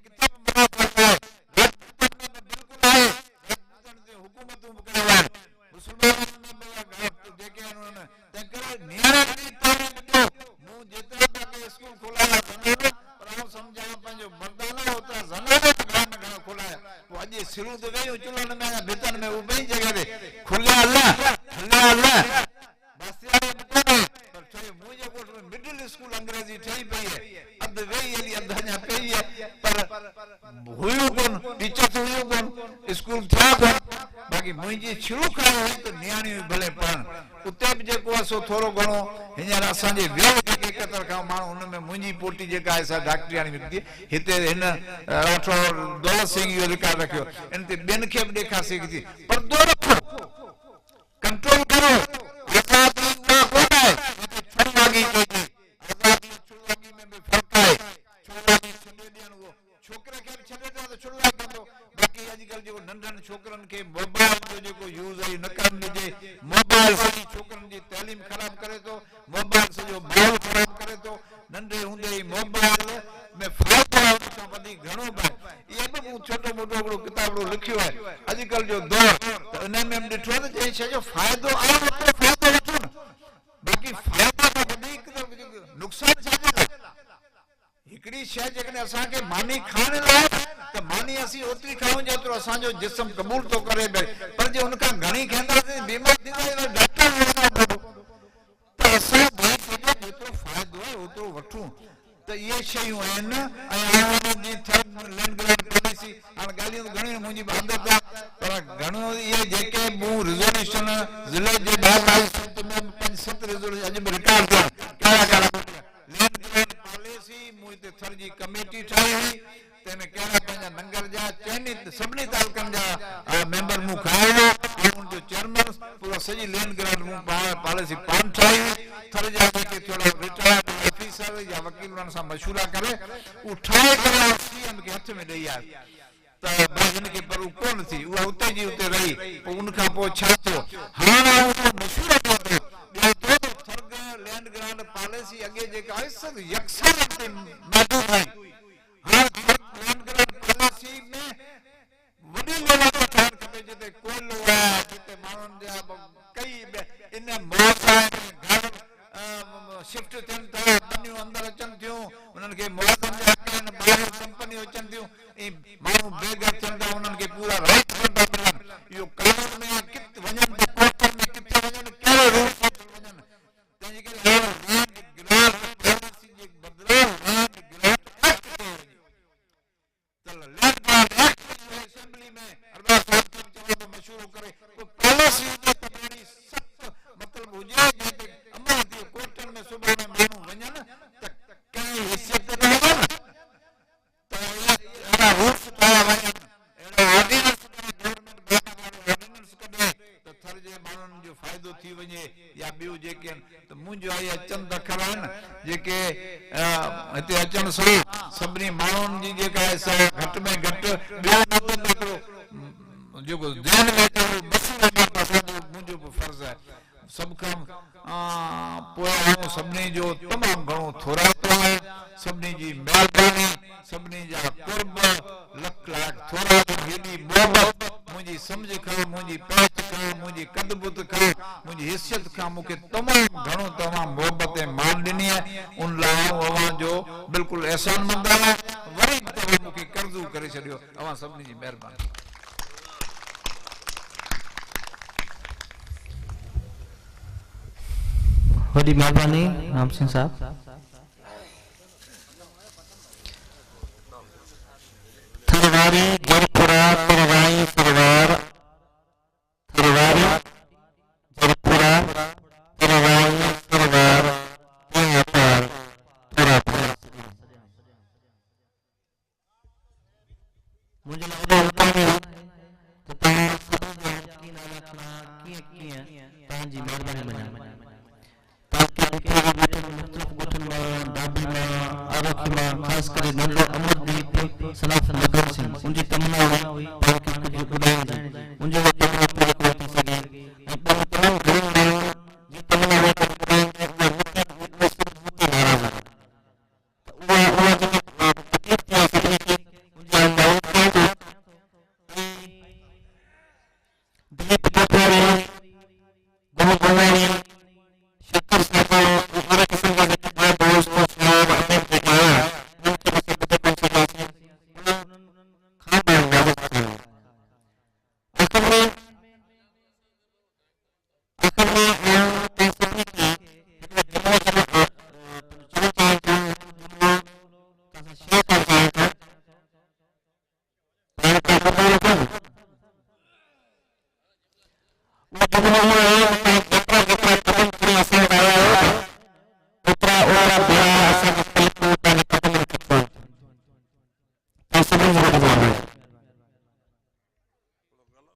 किताब बना पढ़ता है, बिल्कुल है, हुकूमतूं बि कयूं आहिनि, मुस्लमाननि में जेके आहिनि उन्हनि तंहिं नियाणियुनि जी तालीम ॾियो। मूं जेतिरा तक स्कूल खोलाया ज़नाना, पर आउं सम्झां पंहिंजो मर्दाना होतिरा ज़नाना घणा में घणा खोलाया। पोइ अॼु सिरूं त वेयूं चुल्हनि में या भितनि में, उहो ॿई जॻह ते खुलिया हलिया बसियारे बि कोन्हे, पर ठही मुंहिंजे ॻोठ में मिडिल स्कूल अंग्रेज़ी ठही पई आहे, अधु वेही हली अधु अञा पई आहे, पर हुयूं कोन, टीचर्स हुयूं कोन, स्कूल थिया कोन। बाक़ी मुंहिंजी शुरू खां हुई त नियाणियूं भले पढ़नि, उते बि जेको आहे सो थोरो घणो हींअर असांजे वेव जेके एकत्र खां माण्हू, हुन में मुंहिंजी पोटी जेका आहे सा डॉक्टरियाणी निकिती, हिते हिन राठौर दौलत सिंह इहो रिकॉर्ड रखियो, इन ते ॿियनि खे बि ॾेखारे सघी थी। परदो रखो, कंट्रोल करो, आज़ादी उहा कोन आहे जिते छुड़वागी कजे, आज़ादी छुड़वागी में बि फ़र्क़ु आहे। छुड़वागी छॾे ॾियणु, उहो छोकिरे खे बि छॾे ॾियो त छुड़वागी कंदो। बाक़ी अॼुकल्ह जेको नंढनि छोकिरनि खे मोबाइल जो जेको यूज़ आहे न करणु ॾिजे, मोबाइल सॼी छोकिरनि जी तइलीम ख़राब करे थो, मोबाइल सॼो माहौल ख़राब करे थो। नंढे हूंदे ई मोबाइल में फ़ाइदो आहे, उन खां वधीक घणो बि आहे। इहे बि मूं छोटो मोटो हिकिड़ो किताब लिखियो आहे, अॼुकल्ह जो दौर, त इन में ॾिठो आहे त जंहिं शइ जो फ़ाइदो आहे ओतिरो फ़ाइदो वठो न, बाक़ी फ़ाइदा खां वधीक नुक़सान छा जे लाइ। हिकिड़ी शइ जेकॾहिं असांखे मानी खाइण लाइ, त मानी असीं ओतिरी खाऊं जेतिरो असांजो जिस्म क़बूल थो करे, पर जे हुन खां घणी खाईंदासीं बीमार थींदासीं, डॉक्टर त असां जेतिरो फ़ाइदो आहे ओतिरो वठूं। त इहे शयूं आहिनि। हाणे ॻाल्हियूं घणियूं मुंहिंजी आदत आहे, पर घणो इहे जेके मूं रिज़ोल्यूशन ज़िले जे 5-7 रिज़ोल्यूशन अॼु बि रिकॉर्ड कया, कहिड़ा कहिड़ा पॉलिसी मूं हिते थर जी कमेटी ठाही हुई, तंहिंमें कहिड़ा पंहिंजा नंगर जा चइनी सभिनी तालुकनि जा मेंबर मूं खणायो, उनजो चेयरमैन, पूरा सॼी लैंड ग्रांट मूं पॉलिसी पाण ठाही हुई। थर जा जेके थोरा रिटायर्ड ऑफिसर या वकील उन्हनि सां मशूरा करे उहा ठाहे करे सीएम खे हथ में ॾेई आयो, त भई हिनखे पर उहा कोन थी, उहा उते जी उते रही। पोइ उनखां पोइ छा थियो, हाणे मशूरो थियो लैंड ग्रांट पॉलिसी अॻे जेका आहे सभु यकसान ते महदूद हुई। हाणे लैंड ग्रांट पॉलिसी में वॾी लेवल ते ठाहिणु खपे, जिते कोयलो आहे, जिते माण्हुनि जा कई इन मौत आहे, घर शिफ्ट थियनि था, बनियूं अंदरि अचनि थियूं, उन्हनि खे मौतनि जा हक़ आहिनि, ॿाहिरि कंपनियूं अचनि थियूं ऐं माण्हू बेघर थियनि था, उन्हनि खे पूरा राइट था मिलनि। इहो कानून में आहे, किथे वञनि त कोर्टनि में किथे वञनि, कहिड़े रूप सां वञनि। तंहिंजे करे लैंड ग्रांट पॉलिसी जे बदिरां लैंड ग्रांट एक्ट कयो वञे। त लैंड ग्रांट एक्ट असेंबली में अरबाज़ साहिब चवंदो मशवरो करे को पॉलिसी हुजे त ॾाढी सख़्त मतिलबु हुजे जंहिंते अमल थिए। कोर्टनि में सुभाणे माण्हू वञनि त कंहिं हैसियत न हुजे न, त अहिड़ा रूल्स ठाहिया वञनि, अहिड़ा ऑर्डिनेंस गवर्नमेंट ऑर्डिनेंस कढे त थर जे माण्हुनि जो फ़ाइदो थी वञे या ॿियूं जेके आहिनि। त मुंहिंजो इहे चंद अखर आहिनि जेके हिते अचण सां सभिनी माण्हुनि जी जेका आहे सा घटि में घटि ॿियो मतिलबु हिकिड़ो जेको ध्यान में अचे बसूं वञे असांजो मुंहिंजो बि फर्ज़ु आहे। सभु खां पोइ आऊं सभिनी जो तमामु घणो थोराइतो आहे, सभिनी जी महिरबानी, सभिनी जा कुर्ब लख लाख थोरा हेॾी मोहबत मुंहिंजी सम्झ खां, मुंहिंजी पहुच खां, मुंहिंजी कदबुत खां, मुंहिंजी हैसियत खां मूंखे तमामु घणो तव्हां मोहबत ऐं मान ॾिनी आहे। उन लाइ अव्हां जो बिल्कुलु एहसानमंद आहियां। वरी बि तव्हां मूंखे कर्ज़ु करे छॾियो, अव्हां सभिनी जी महिरबानी। वॾी महिरबानी राम सिंह साहब। थरवारी जरपुरा तिरवाई सरवार, थरवारी जरपुरा तिरवाई सरवार व्यापार थोरापुर। मुझे लग रहा है तो तव्हां सभिनी जा यकीन रखना कीअं तव्हांजी महिरबानी मञा ताकि मुख़्तलिफ़ ॻोठनि मां, डाबी मां, आरखी मां, ख़ासि करे नंढो अमरदीप सनातन नगर सिंह उनजी तमन्ना हुई ताकि कुझु ॿुधाईंदी उनजो तमन्ना पूरो करे थी सघे। ऐं ॿियो तमामु घणी माण्हू जी तमन्ना हुई त ॿुधाईंदी उहा मुते नाराज़ आहे। त उहा जेकी तकलीफ़ थी आहे सभिनी खे उनजी अंदाज़ कयो। दिलीप कोठारी, गुरु गुनाणी, शक्कर साहब और किस्म के बड़े दोस्त साहब अपने दिखाया उनके बच्चे बच्चे कौन से कैसे खाना इजाजत करें। आखिर में सभी की दिमाग चलो चाहे तो शेयर कर चाहे तो प्लान कर रहा है वो जुमला हुआ है जितना जितना कदम पूरी असर आया है उतना और बड़ा असर कल को पहले कदम रखता है तो सभी जगह जा रहा है।